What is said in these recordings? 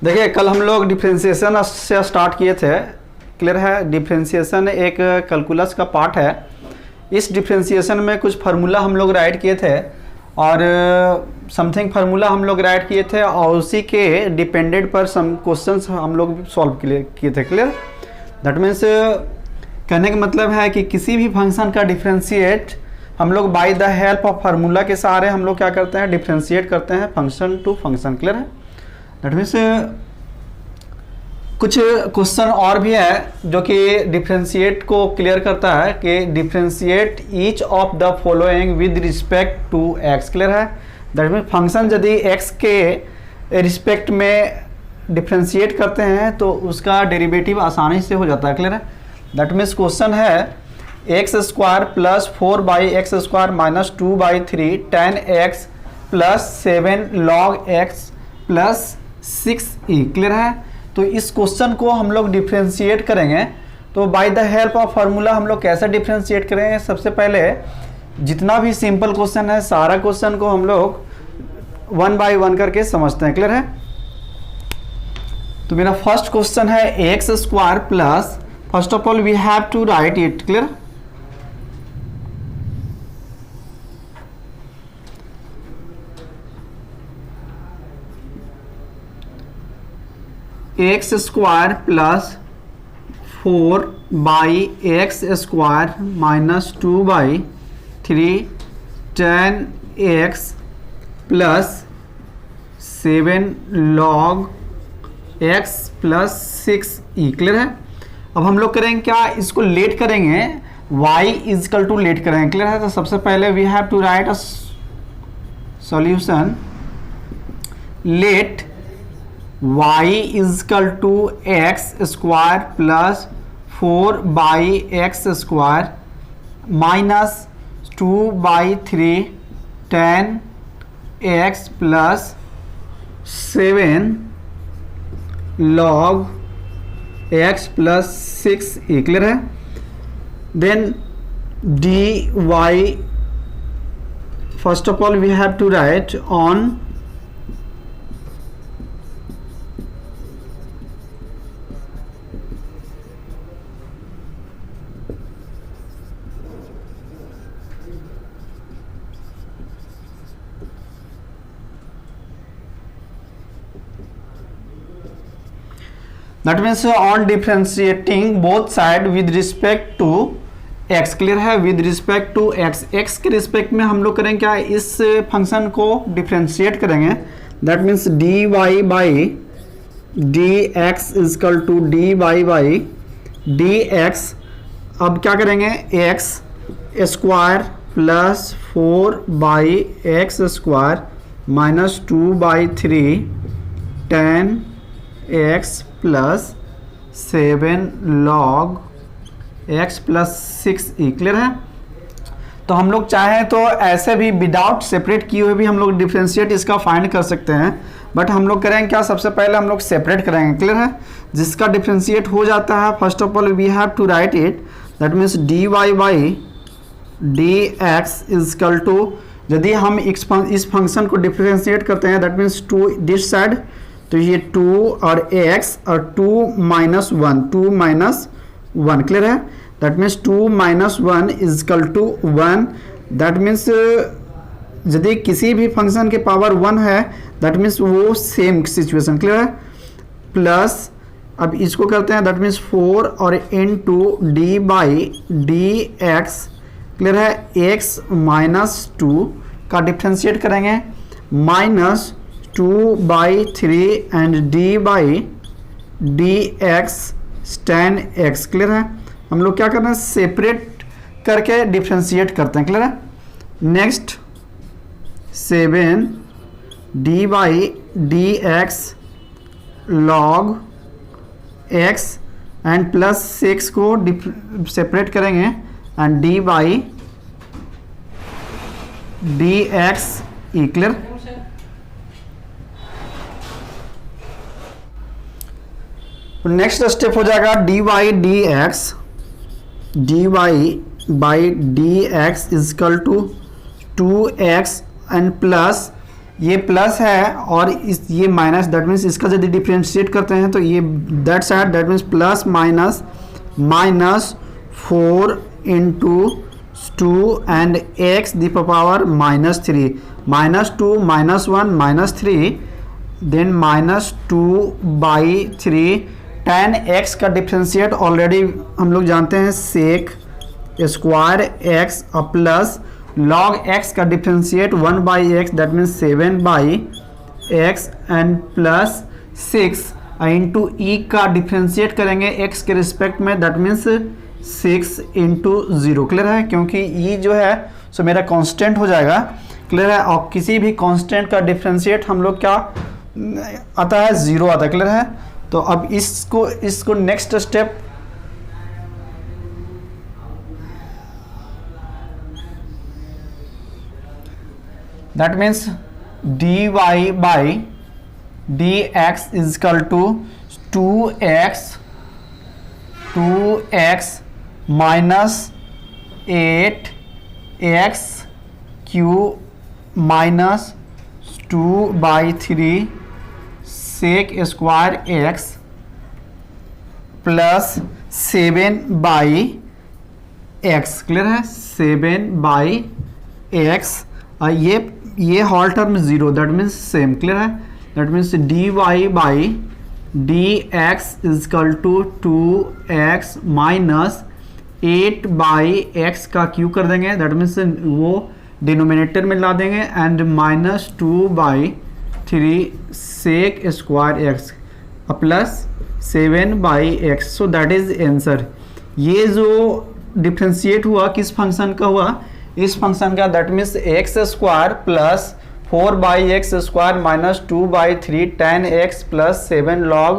देखिए कल हम लोग डिफ्रेंशिएशन से स्टार्ट किए थे। क्लियर है। डिफ्रेंशिएशन एक कैलकुलस का पार्ट है। इस डिफ्रेंशिएशन में कुछ फार्मूला हम लोग राइट किए थे और समथिंग फार्मूला हम लोग राइट किए थे और उसी के डिपेंडेंट पर सम क्वेश्चंस हम लोग सॉल्व किए थे। क्लियर। दैट मीन्स कहने का मतलब है कि किसी भी फंक्शन का डिफ्रेंशिएट हम लोग by the help of formula के सहारे हम लोग क्या करते हैं, डिफ्रेंशिएट करते हैं फंक्शन टू फंक्शन। क्लियर है। दैट मीन्स कुछ क्वेश्चन और भी है जो कि डिफ्रेंशिएट को क्लियर करता है कि differentiate each of the following with respect to x. Clear है। दैट मीन्स फंक्शन यदि एक्स के रिस्पेक्ट में डिफ्रेंशिएट करते हैं तो उसका डेरिवेटिव आसानी से हो जाता है। क्लियर है। दैट मीन्स क्वेश्चन है x square plus 4/x² minus 2/3 tan x plus 7 log x plus 6e। Clear है। तो इस क्वेश्चन को हम लोग डिफ्रेंशिएट करेंगे तो by the help of formula हम लोग कैसे डिफ्रेंशिएट करेंगे। सबसे पहले जितना भी सिंपल क्वेश्चन है सारा क्वेश्चन को हम लोग 1 बाय 1 करके समझते हैं। क्लियर है। तो मेरा फर्स्ट क्वेश्चन है x square plus, first of all we have to write it. Clear. X square plus 4/x² minus 2/3 tan x plus 7 log x plus 6e। Clear है। अब हम लोग करेंगे क्या, इसको लेट करेंगे, y इजकल टू लेट करेंगे। क्लियर है। तो सबसे पहले we have to write a solution. Let y is equal to x² plus 4/x² minus 2/3 tan x plus 7 log x plus 6e। Clear है। Then dy, first of all we have to write on that means on differentiating both side with respect to x. Clear है। With respect to X, X के respect में हम लोग करेंगे क्या, इस function को डिफ्रेंशिएट करेंगे। That means dy by dx is equal to dy by dx। अब क्या करेंगे, x square plus 4/x² minus 2/3 tan x plus 7 log x plus 6e। Clear है। तो हम लोग चाहें तो ऐसे भी विदाउट सेपरेट किए हुए भी हम लोग डिफ्रेंशिएट इसका फाइंड कर सकते हैं, बट हम लोग करेंगे क्या, सबसे पहले हम लोग सेपरेट करेंगे। क्लियर है। जिसका डिफ्रेंशिएट हो जाता है first of all we have to write it. That means dy by dx is equal to, यदि हम इस फंक्शन को डिफ्रेंशिएट करते हैं that means to this side, तो ये 2 और x और 2 माइनस 1, 2 माइनस 1। क्लियर है। That means 2 minus 1 is equal to 1। That means यदि किसी भी फंक्शन के पावर 1 है दैट मीन्स वो सेम सिचुएशन। क्लियर है। प्लस अब इसको करते हैं दैट मीन्स 4 और into d by dx। Clear है। x माइनस 2 का डिफ्रेंशिएट करेंगे minus 2/3 and d by dx tan x। Clear है। हम लोग क्या करना है, सेपरेट करके डिफ्रेंशिएट करते हैं। क्लियर है। Next 7 d by dx log x and plus 6 को सेपरेट करेंगे and d by dx e। Clear. Next step हो जाएगा dy by dx is equal to 2x and plus ये प्लस है और इस ये माइनस, दैट मीन्स इसका यदि डिफ्रेंशिएट करते हैं तो ये that side, that means plus minus minus 4 into 2 and X the power -3, -2 -1 -3 then -2/3 tan x का डिफ्रेंशिएट ऑलरेडी हम लोग जानते हैं sec square x plus log x का differentiate 1/x that means 7/x and plus 6 into E का differentiate करेंगे x के respect में, दैट मीन्स 6 इंटू 0। क्लियर है, क्योंकि ई जो है सो मेरा कांस्टेंट हो जाएगा। क्लियर है, और किसी भी कांस्टेंट का डिफ्रेंशिएट हम लोग क्या आता है, 0 आता है। क्लियर है, तो अब इसको next step that means dy by dx is equal to 2x minus 8x cube minus 2/3 sec square x plus 7/x। Clear है, 7/x, ये whole term 0, that means same. Clear है, that means dy by dx is equal to 2x minus 8/x का Q कर देंगे, that means वो denominator में ला देंगे and -2/3 sec square x plus 7/x। So that is answer. ये जो डिफ्रेंशिएट हुआ किस फंक्शन का हुआ, इस फंक्शन का, that means x square plus 4/x square minus 2/3 tan x plus 7 log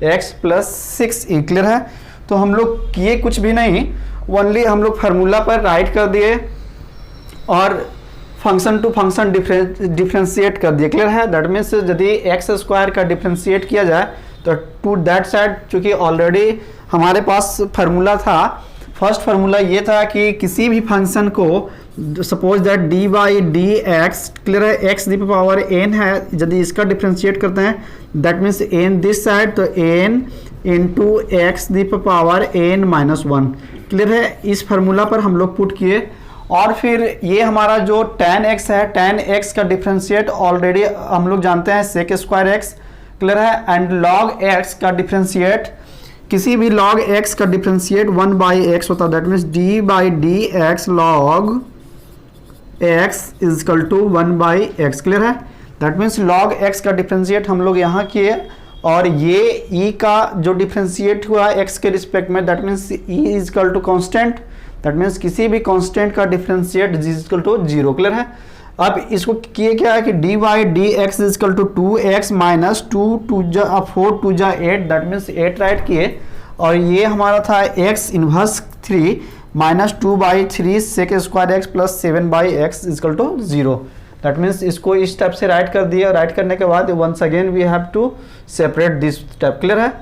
x plus 6e। Clear है, तो हम लोग किए कुछ भी नहीं, ओनली हम लोग फार्मूला पर राइट कर दिए और फंक्शन टू फंक्शन डिफ्रेंशिएट कर दिए। क्लियर है, दैट मीन्स यदि एक्स स्क्वायर का डिफ्रेंशिएट किया जाए तो टू दैट साइड, चूँकि ऑलरेडी हमारे पास फार्मूला था, फर्स्ट फार्मूला ये था कि किसी भी फंक्शन को suppose that D by D x, clear है, एक्स दी पावर एन है, यदि इसका डिफ्रेंशिएट करते हैं that means N this side, तो N into X the power N -1। Clear है, इस फार्मूला पर हम लोग पुट किए और फिर ये हमारा जो tan x है, tan x का डिफ्रेंशिएट ऑलरेडी हम लोग जानते हैं सेक स्क्वायर एक्स। क्लियर है, एंड log x का डिफ्रेंशिएट, किसी भी log x का डिफ्रेंशिएट 1/x होता है, that means d by D x log x is equal to 1/x। Clear है, दैट मीन्स log x का डिफ्रेंशिएट हम लोग यहाँ किए और ये e का जो डिफ्रेंशिएट हुआ x के रिस्पेक्ट में, that means e is equal to constant, that means किसी भी कांस्टेंट का differentiate is equal to 0। Clear है, अब इसको किए क्या है कि d by D x is equal to 2x minus 4 2 जा 8, दैट मीन्स 8 राइट किए और ये हमारा था x inverse 3 minus 2/3 sec square x plus 7/x is equal to 0। That means इसको इस स्टेप से राइट कर दिया, राइट करने के बाद once again we have to separate this step. Clear है,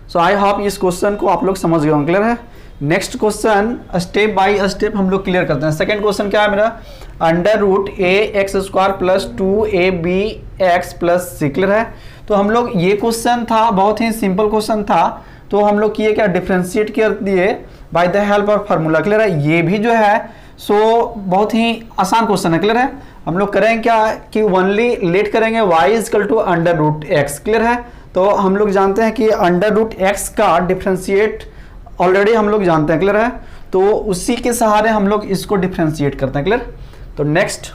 सो आई होप इस क्वेश्चन को आप लोग समझ गए होंगे। क्लियर है, next question step by step हम लोग क्लियर करते हैं। सेकंड क्वेश्चन क्या है मेरा, अंडर रूट ए x square plus 2ab plus सी। क्लियर है, तो हम लोग ये क्वेश्चन था, बहुत ही सिंपल क्वेश्चन था, तो हम लोग किए क्या, डिफ्रेंशिएट कर दिए by the help of formula. Clear है, ये भी जो है सो बहुत ही आसान क्वेश्चन है। क्लियर है, हम लोग करेंगे क्या कि ओनली लेट करेंगे y is equal to under root x. Clear है, तो हम लोग जानते हैं कि अंडर रूट एक्स का डिफ्रेंशिएट ऑलरेडी हम लोग जानते हैं। क्लियर है, तो उसी के सहारे हम लोग इसको डिफ्रेंशिएट करते हैं। क्लियर, तो नेक्स्ट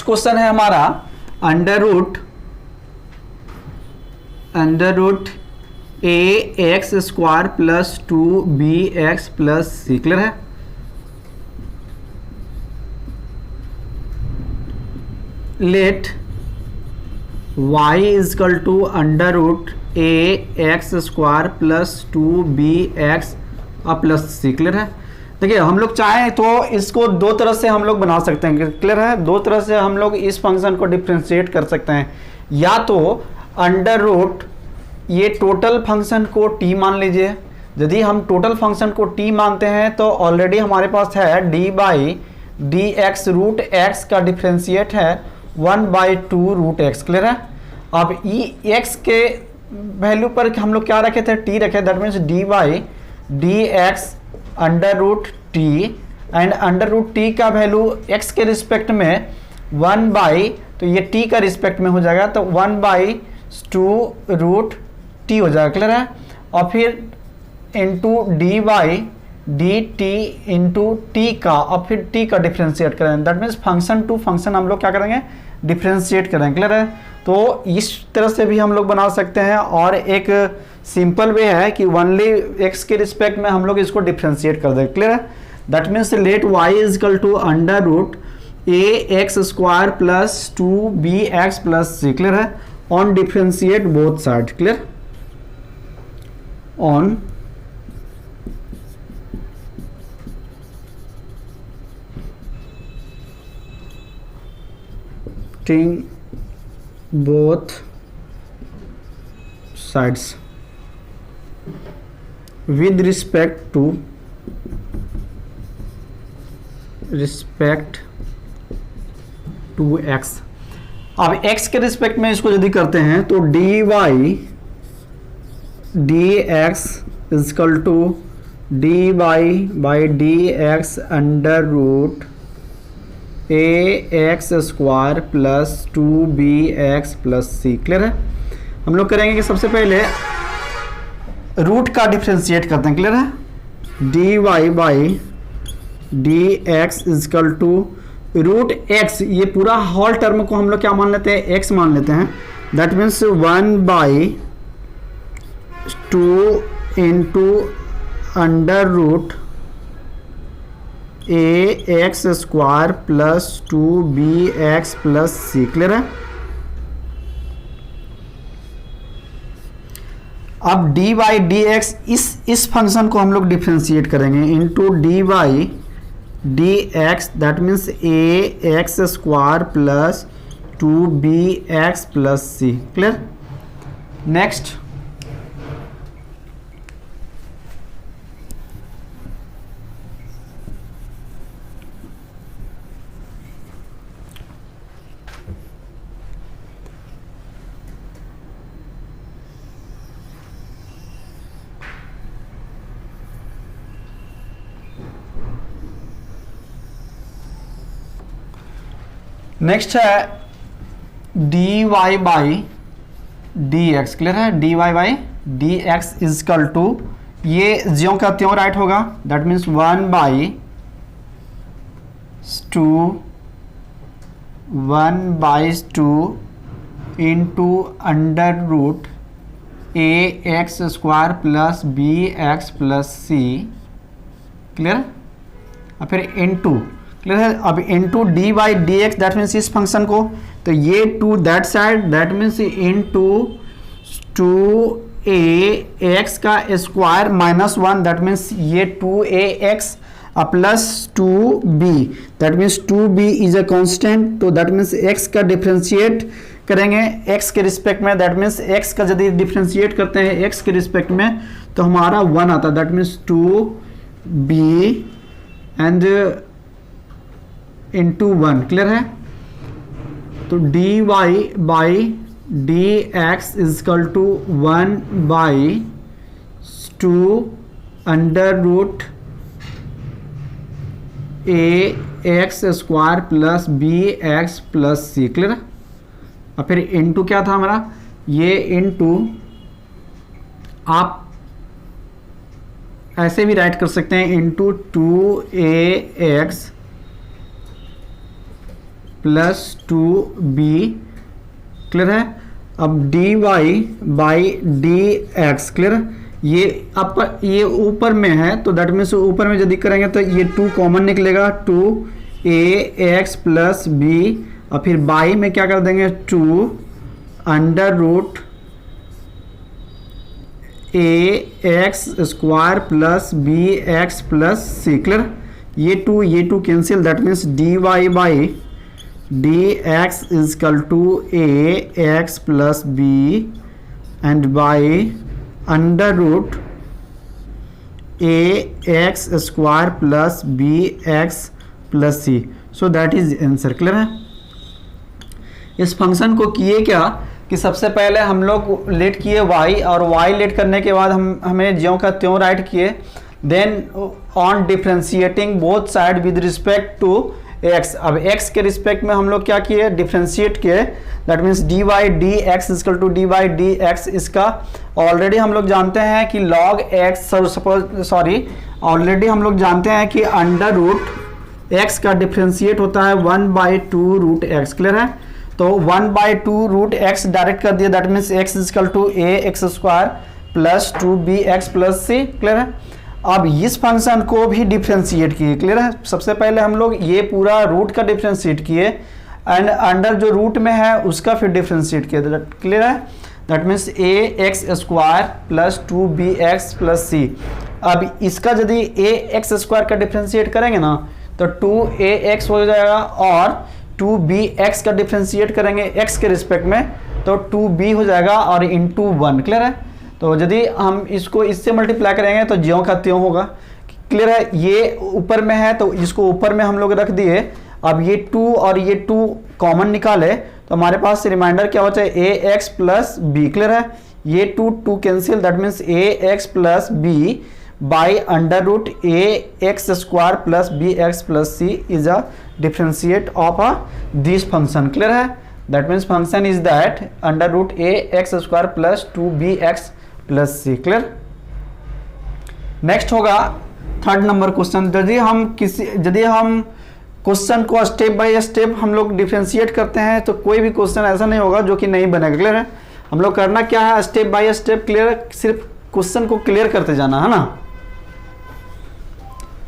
क्वेश्चन है हमारा अंडर रूट ए x square plus 2bx plus सी। क्लियर है, let y is equal to under root A x square plus 2bx plus C. Clear है, देखिए हम लोग चाहें तो इसको दो तरह से हम लोग बना सकते हैं। क्लियर है, दो तरह से हम लोग इस फंक्शन को डिफ्रेंशिएट कर सकते हैं। या तो अंडर रूट ये टोटल फंक्शन को t मान लीजिए। यदि हम टोटल फंक्शन को t मानते हैं तो ऑलरेडी हमारे पास है d by D x root x का डिफ्रेंशिएट है 1/2 रूट एक्स। क्लियर है। अब x के वैल्यू पर हम लोग क्या रखे थे, t रखे, that means d by D x under root t, and under root t का वैल्यू x के रिस्पेक्ट में 1 बाई, तो ये t का रिस्पेक्ट में हो जाएगा तो 1/2 रूट टी हो जाएगा। क्लियर है। और फिर into d by d t into t का, और फिर t का डिफ्रेंशिएट करेंगे, that means function to function हम लोग क्या करेंगे, डिफ्रेंशिएट करेंगे। क्लियर है। तो इस तरह से भी हम लोग बना सकते हैं, और एक सिंपल वे है कि ओनली x के रिस्पेक्ट में हम लोग इसको डिफ्रेंशिएट कर देंगे। क्लियर है। That means let y is equal to under root ax square plus 2bx plus c। Clear है। On differentiate both side. Clear. On both sides with respect to x। अब x के respect में इसको यदि करते हैं तो dy dx is equal to dy by dx under root ax square plus 2bx plus c। Clear है। हम लोग करेंगे कि सबसे पहले रूट का डिफ्रेंशिएट करते हैं। क्लियर है। dy by dx is equal to root x, ये पूरा होल टर्म को हम लोग क्या मान लेते हैं, x मान लेते हैं। That means 1/2 into under root ax square plus 2bx plus c। Clear है। अब dy बाई डी एक्स, इस फंक्शन को हम लोग डिफ्रेंशिएट करेंगे into dy by D x, that means ax square plus 2bx plus c। Clear. Next है dy by D x. Clear है। dy by D x is equal to, ये ज्यों का त्यों राइट होगा, that means 1/2 into under root ax square plus bx plus c। Clear. और फिर into, clear है। अब into d by D x, that means इस फंक्शन को, तो ये to that side, that means into 2ax का स्क्वायर माइनस 1, दैट मीन्स ये 2ax plus 2b, that means 2b is a constant, तो दैट मीन्स x का differentiate करेंगे x के रिस्पेक्ट में, दैट मीन्स x का यदि डिफ्रेंशिएट करते हैं x के रिस्पेक्ट में तो हमारा 1 आता है, that means 2b and into 1। Clear है। तो dy by D x is equal to 1/2 under root ax square plus bx plus c। Clear है। और फिर इंटू क्या था हमारा, ये इंटू आप ऐसे भी राइट कर सकते हैं, into 2ax plus 2b। Clear है। अब dy by D x. Clear. ये ऊपर में है तो दैट मीन्स ऊपर में यदि करेंगे तो ये 2 कॉमन निकलेगा, 2ax प्लस b, और फिर बाई में क्या कर देंगे 2 under root ax square plus bx plus c। Clear. ये 2 cancel, that means dy by D x is equal to A x plus b and by under root A x square plus B x plus c. So that is answer. Clear है। इस function को किए क्या कि सबसे पहले हम लोग लेट किए y, और y लेट करने के बाद हमें ज्यों का त्यों राइट किए। Then on differentiating both side with respect to x, अब x के रिस्पेक्ट में हम लोग क्या किए, डिफ्रेंशिएट किए। That means D y d x is equal to d y d x. इसका ऑलरेडी हम लोग जानते हैं कि log x, ऑलरेडी हम लोग जानते हैं कि अंडर रूट x का डिफ्रेंशिएट होता है 1/2 रूट x। क्लियर है। तो 1/2 रूट x डायरेक्ट कर दिया। That means x is equal to A x square plus 2bx plus C. Clear है। अब इस फंक्शन को भी डिफ्रेंशिएट किए। क्लियर है। सबसे पहले हम लोग ये पूरा रूट का डिफ्रेंशिएट किए एंड अंडर जो रूट में है उसका फिर डिफ्रेंशिएट किए। क्लियर है। That means A x square plus 2bx plus C. अब इसका यदि ए एक्स स्क्वायर का डिफ्रेंशिएट करेंगे ना तो 2ax हो जाएगा, और 2bx का डिफ्रेंशिएट करेंगे x के रिस्पेक्ट में तो 2b हो जाएगा और इंटू 1। क्लियर है। तो यदि हम इसको इससे मल्टीप्लाई करेंगे तो ज्यों का त्यों होगा। क्लियर है। ये ऊपर में है तो इसको ऊपर में हम लोग रख दिए। अब ये 2 और ये 2 कॉमन निकाले तो हमारे पास रिमाइंडर क्या बचा है, ए एक्स प्लस बी। क्लियर है। ये 2 cancel. That means A x plus B by under root A x square plus B x plus C is a differentiate of this function। Clear है। That means function is that under root A x square plus 2bx plus C. Clear. Next होगा third number question. यदि हम question को step by step हम लोग differentiate करते हैं तो कोई भी क्वेश्चन ऐसा नहीं होगा जो कि नहीं बनेगा। क्लियर है। हम लोग करना क्या है, स्टेप बाय स्टेप। क्लियर, सिर्फ क्वेश्चन को क्लियर करते जाना है ना।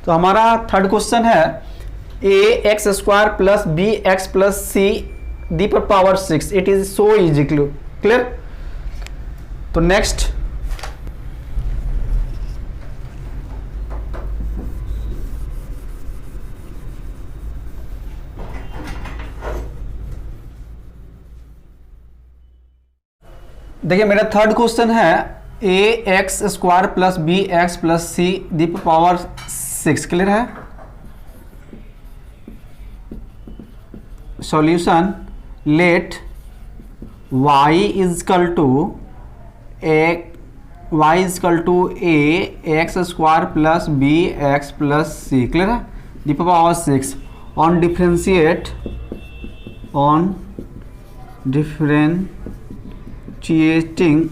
तो हमारा थर्ड क्वेश्चन है ए x square plus B x plus C the पर power 6। It is so easy. Clear. तो नेक्स्ट देखिए, मेरा थर्ड क्वेश्चन है ए x square plus B x plus C the पर पावर 6। क्लियर है। Solution let y is equal to A x square plus B x plus C. Clear है। The power 6 on differentiating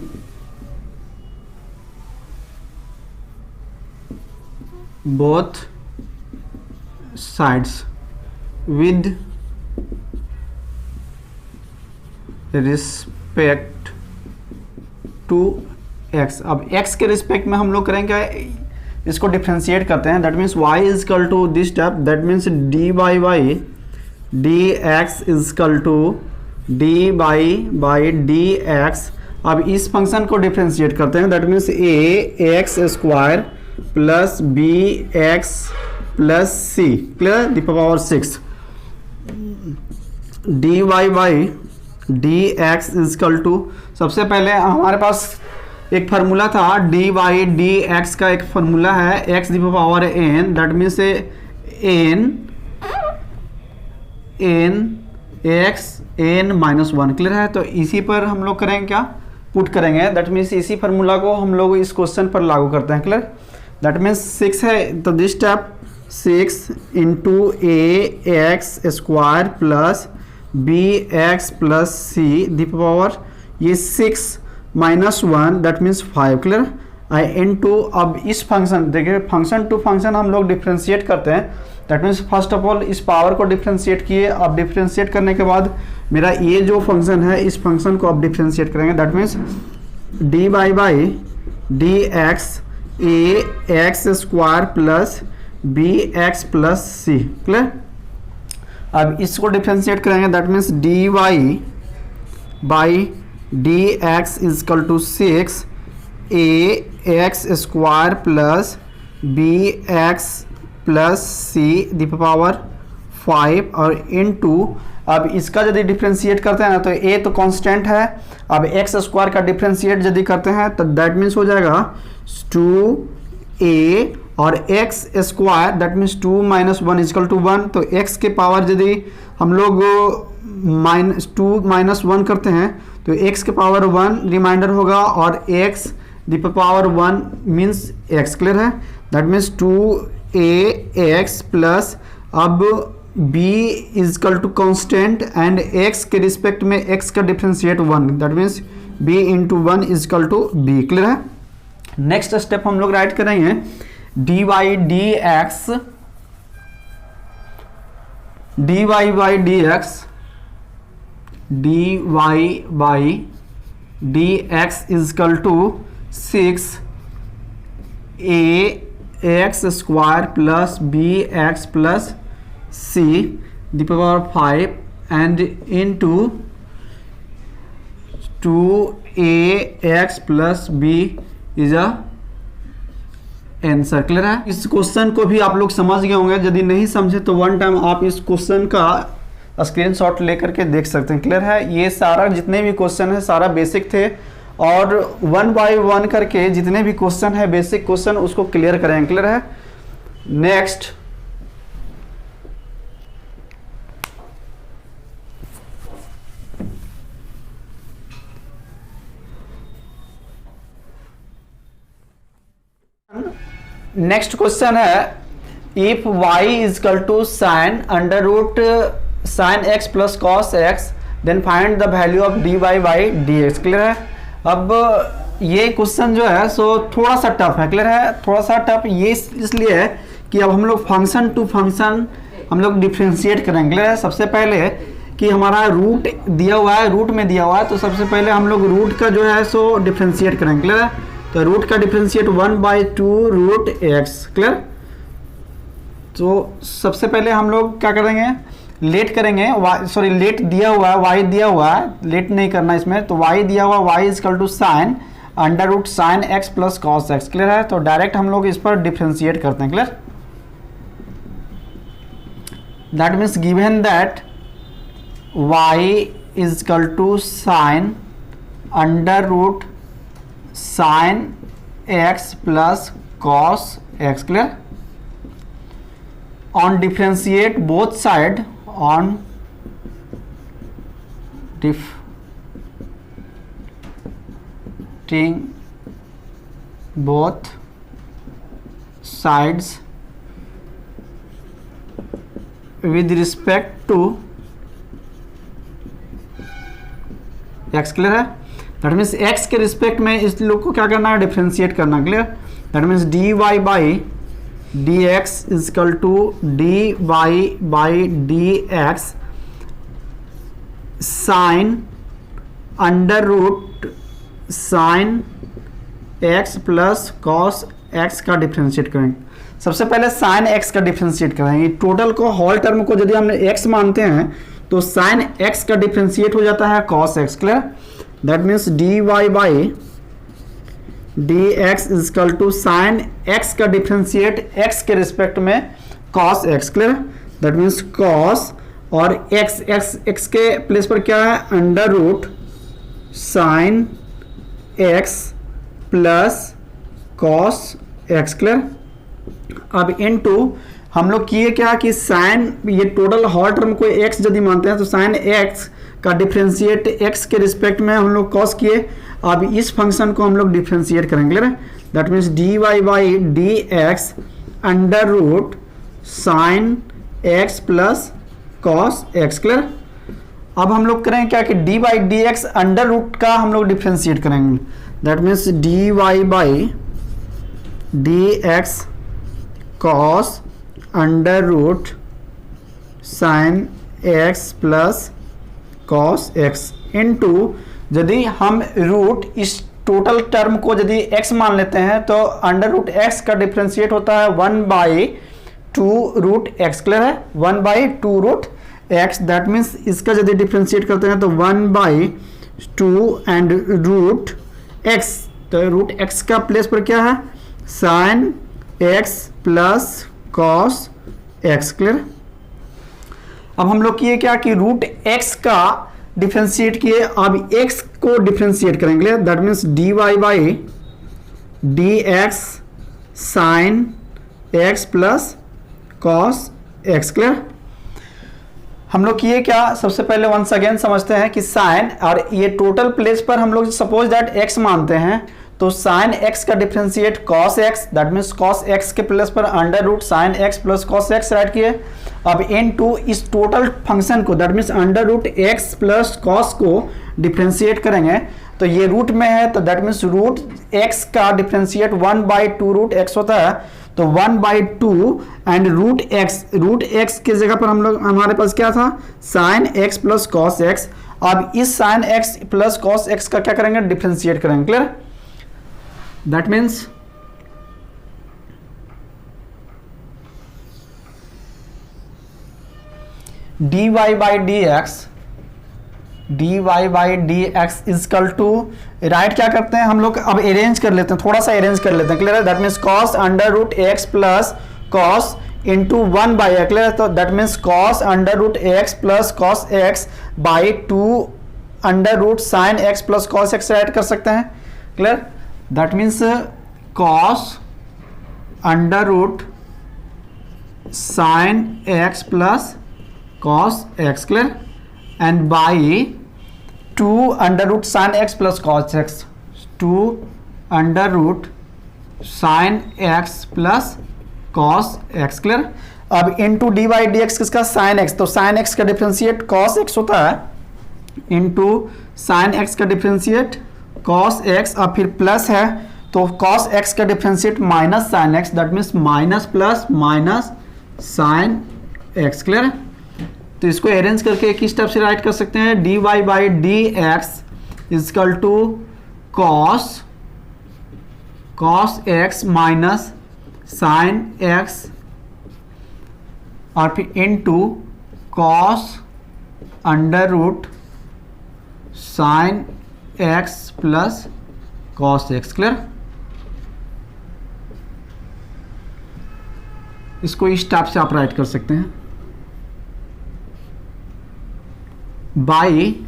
both sides with respect to x। अब x के respect में हम लोग करेंगे, इसको डिफ्रेंशिएट करते हैं। That means y is equal to this step. That means d by y d x is equal to d by D x. अब इस फंक्शन को डिफ्रेंशिएट करते हैं। That means A x square plus B x plus C. Clear. The power 6 d Y by D x is equal to, सबसे पहले हमारे पास एक formula था डी वाई डी एक्स का। एक फार्मूला है x the power n. That means n x n minus 1। Clear है। तो इसी पर हम लोग करेंगे क्या, पुट करेंगे। दैट मीन्स इसी फार्मूला को हम लोग इस क्वेश्चन पर लागू करते हैं। क्लियर। दैट मीन्स 6 है तो this step 6 into a x square plus B x plus C the power ये 6 minus 1 that means 5। Clear. I into, अब इस फंक्शन देखिए, फंक्शन टू फंक्शन हम लोग डिफ्रेंशिएट करते हैं। That means first of all इस पावर को डिफ्रेंशिएट किए। अब डिफ्रेंशिएट करने के बाद मेरा ये जो फंक्शन है इस फंक्शन को अब डिफ्रेंशिएट करेंगे। That means d by D x a x square plus B x plus C. Clear. अब इसको डिफ्रेंशिएट करेंगे। That means D Y by D x is equal to 6 a x square plus B x plus C the power 5 और into अब इसका यदि differentiate करते हैं ना तो a तो कांस्टेंट है, अब एक्स स्क्वायर का डिफ्रेंशिएट यदि करते हैं तो दैट मीन्स हो जाएगा 2a और x square that means 2 minus 1 is equal to 1। तो x के पावर यदि हम लोग -2 माइनस 1 करते हैं तो x के पावर 1 रिमाइंडर होगा और x the power 1 means x। Clear है? दैट मीन्स 2ax प्लस अब b is equal to constant and x के रिस्पेक्ट में x का differentiate 1 that means b into 1 is equal to b। Clear है? नेक्स्ट स्टेप हम लोग राइट करेंगे dy by dx is equal to 6ax square plus bx plus c the power 5 and into 2ax plus b is a answer. Clear है? इस question को भी आप लोग समझ गए होंगे, यदि नहीं समझे तो वन टाइम आप इस क्वेश्चन का स्क्रीनशॉट लेकर के देख सकते हैं। क्लियर है? ये सारा जितने भी क्वेश्चन है सारा बेसिक थे और 1 बाय 1 करके जितने भी क्वेश्चन है बेसिक क्वेश्चन उसको क्लियर करेंगे। क्लियर है? नेक्स्ट क्वेश्चन है if y is equal to sine under root sine x plus cos x then find the value of dy by dx। Clear है? अब ये क्वेश्चन जो है सो थोड़ा सा टफ है। क्लियर है? थोड़ा सा टफ ये इसलिए है कि अब हम लोग फंक्शन टू फंक्शन हम लोग डिफ्रेंशिएट करेंगे। क्लियर है? सबसे पहले कि हमारा रूट दिया हुआ है, रूट में दिया हुआ है तो सबसे पहले हम लोग रूट का जो है सो डिफ्रेंशिएट करेंगे। क्लियर है? तो रूट का डिफ्रेंशिएट 1/2 रूट एक्स। क्लियर? तो सबसे पहले हम लोग क्या करेंगे, लेट करेंगे, सॉरी लेट दिया हुआ है, y दिया हुआ है, लेट नहीं करना इसमें, तो y दिया हुआ y is equal to sine under root sine x plus cos x. Clear है? तो डायरेक्ट हम लोग इस पर डिफ्रेंशिएट करते हैं। Clear? That means given that y is equal to sine under root sine x plus cos x. Clear? On differentiate both side on differentiating both sides with respect to x. Clear है? That means x के respect में इस लोग को क्या करना है, differentiate करना। Clear? That means dy by dx is equal to dy by dx sine under root sine x plus cos x का डिफ्रेंशिएट करेंगे। सबसे पहले साइन x का डिफ्रेंशिएट करेंगे। टोटल को होल टर्म को यदि हमने x मानते हैं तो साइन x का डिफ्रेंशिएट हो जाता है cos x। Clear? That means dy by dx is equal to sine x का डिफ्रेंशिएट x के रिस्पेक्ट में cos x। Clear? That means cos और x के प्लेस पर क्या है, under root sine x plus cos x। Clear? अब into हम लोग किए क्या कि साइन, ये टोटल होल टर्म को x यदि मानते हैं तो साइन x का डिफ्रेंशिएट x के रिस्पेक्ट में हम लोग cos किए। अब इस फंक्शन को हम लोग डिफ्रेंशिएट करेंगे। That means dy by dx under root sine x plus cos x। Clear? अब हम लोग करेंगे क्या कि dy by dx under root का हम लोग डिफ्रेंशिएट करेंगे। That means dy by dx cos under root sine x plus cos x into यदि हम रूट इस टोटल टर्म को यदि x मान लेते हैं तो अंडर रूट x का डिफ्रेंशिएट होता है 1/2 रूट x। क्लियर है? 1/2 रूट x। दैट मीन्स इसका यदि डिफ्रेंशिएट करते हैं तो 1/2 एंड रूट x, तो रूट x का प्लेस पर क्या है, sine x plus cos x। Clear? अब हम लोग किए क्या कि रूट एक्स का डिफ्रेंशिएट किए, अब एक्स को डिफ्रेंशिएट करेंगे, that means D Y by D x sine x plus cos x. Clear? हम लोग किए क्या, सबसे पहले वंस अगेन समझते हैं कि साइन, और ये टोटल प्लेस पर हम लोग सपोज दैट एक्स मानते हैं, तो साइन एक्स का differentiate cos x, that means cos x के प्लेस पर under root sine x plus cos x write किए। अब इन टू इस टोटल फंक्शन को, that means under root x plus cos को डिफ्रेंशिएट करेंगे, तो ये रूट में है, तो दैट मीन्स रूट एक्स का डिफ्रेंशिएट 1/2 रूट एक्स होता है, तो 1/2 एंड रूट एक्स की जगह पर हम लोग, हमारे पास क्या था, sine x plus cos x. अब इस sine x plus cos x का क्या करेंगे, डिफ्रेंशिएट करेंगे। Clear? That means dy by D x is equal to, write क्या करते हैं हम लोग, अब अरेंज कर लेते हैं, थोड़ा सा अरेंज कर लेते हैं। क्लियर है? That means cos under root x plus cos into 1/, clear? तो that means cos under root x plus cos X by 2 under root sine x plus cos x right कर सकते हैं। Clear? That means cos under root sine x plus cos x. Clear? And by 2 under root sine x plus cos X, 2 under root sine x plus cos x. Clear? अब into d by D x किसका, sine x, तो sine x का differentiate cos x होता है, into sine x का differentiate cos x, अब फिर plus है, तो कॉस एक्स का differentiate minus sine x, that means minus plus minus sine x. Clear? तो इसको अरेंज करके एक ही स्टेप से राइट कर सकते हैं, d Y by D x is equal to cos x minus sine x, और फिर into cos under root sine x plus cos x. Clear? इसको इस टाइप से आप राइट कर सकते हैं, by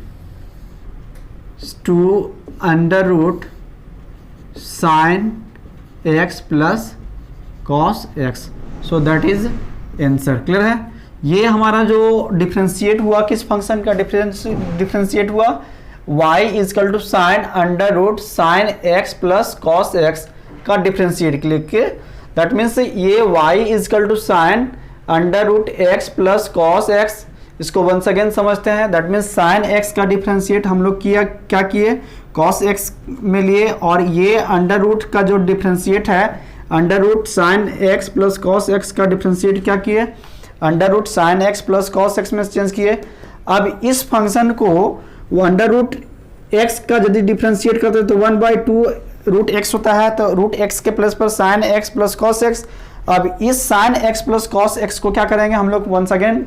2 under root sine x plus cos x, so that is answer. Clear है? ये हमारा जो डिफ्रेंशिएट हुआ, किस फंक्शन का डिफ्रेंशिएट हुआ, y is equal to sine under root sine x plus cos x का डिफ्रेंशिएट लिख के, दैट मीन्स ये y is equal to sine under root x plus cos x, इसको वंस अगेन समझते हैं, दैट मीन्स साइन एक्स का differentiate हम लोग किया, क्या किए, कॉस एक्स में लिए, और ये अंडर रूट का जो डिफ्रेंशिएट है, under root sine x plus cos x का डिफ्रेंशिएट क्या किए, under root sine x plus cos x में चेंज किए। अब इस फंक्शन को वो अंडर रूट एक्स का यदि डिफ्रेंशिएट करते हैं तो 1/2 रूट एक्स होता है, तो रूट एक्स के प्लस पर sine x plus cos x. अब इस sine x plus cos x को क्या करेंगे हम लोग, वंस अगेन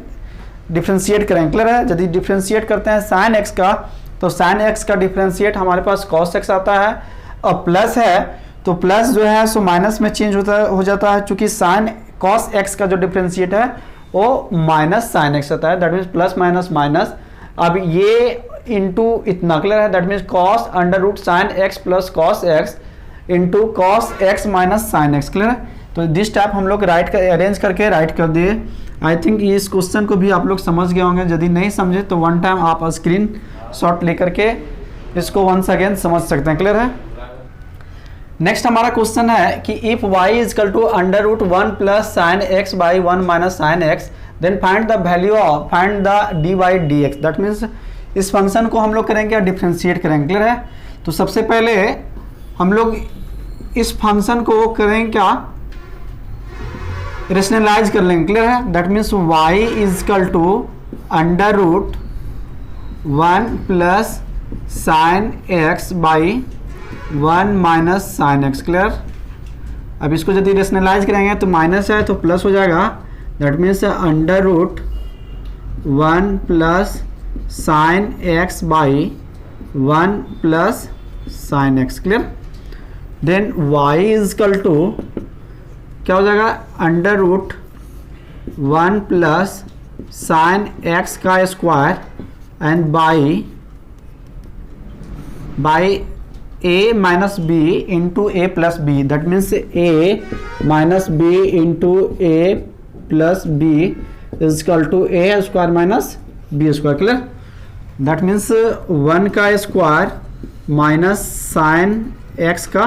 डिफ्रेंशिएट करेंगे। क्लियर है? यदि डिफ्रेंशिएट करते हैं साइन एक्स का, तो साइन एक्स का डिफ्रेंशिएट हमारे पास कॉस एक्स आता है, और प्लस है तो प्लस जो है सो माइनस में चेंज हो जाता है, चूंकि साइन कॉस एक्स का जो डिफ्रेंशिएट है वो माइनस साइन एक्स आता है, that means plus minus minus. अब ये इंटू इतना, क्लियर है? That means cos under root sine x plus cos x into cos x minus sine x. Clear है? तो दिस टाइप हम लोग राइट कर, अरेंज करके राइट कर दिए। आई थिंक इस क्वेश्चन को भी आप लोग समझ गए होंगे, यदि नहीं समझे तो वन टाइम आप स्क्रीन शॉट लेकर के इसको वंस अगेन समझ सकते हैं। क्लियर है? नेक्स्ट हमारा क्वेश्चन है कि if y is equal to under root 1 plus sine x by 1 minus sine x, then find the value of, find the d by D x. That means इस function को हम लोग करेंगे डिफ्रेंशिएट करेंगे। क्लियर है? तो सबसे पहले हम लोग इस फंक्शन को करेंगे क्या, रेशनलाइज कर लेंगे। क्लियर है? That means y is equal to under root 1 plus sine x by 1 minus sine x. Clear? अब इसको यदि रेशनलाइज करेंगे तो माइनस है तो प्लस हो जाएगा, that means under root 1 plus sine x by 1 plus sine x. Clear? Then y is equal to क्या हो जाएगा, under root 1 plus sine x का square and by a minus b into a plus b, that means a minus b into a plus b is equal to a square minus b square. clear? that means 1 का square minus sine x का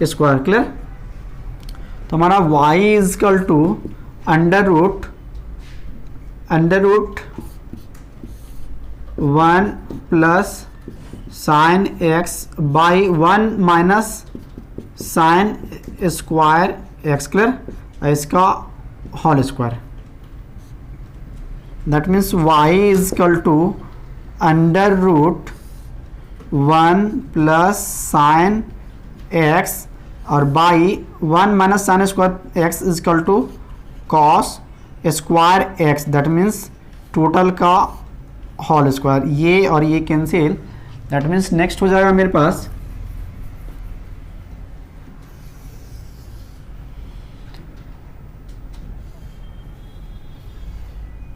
square. Clear? तो हमारा y is equal to under root 1 plus sine x by 1 minus sine square x. Clear? इसका whole square. That means y is equal to under root 1 plus sine x और by 1 minus sine square X is equal to cos square X. That means total का whole square. ये और ये cancel. That means next हो जाएगा मेरे पास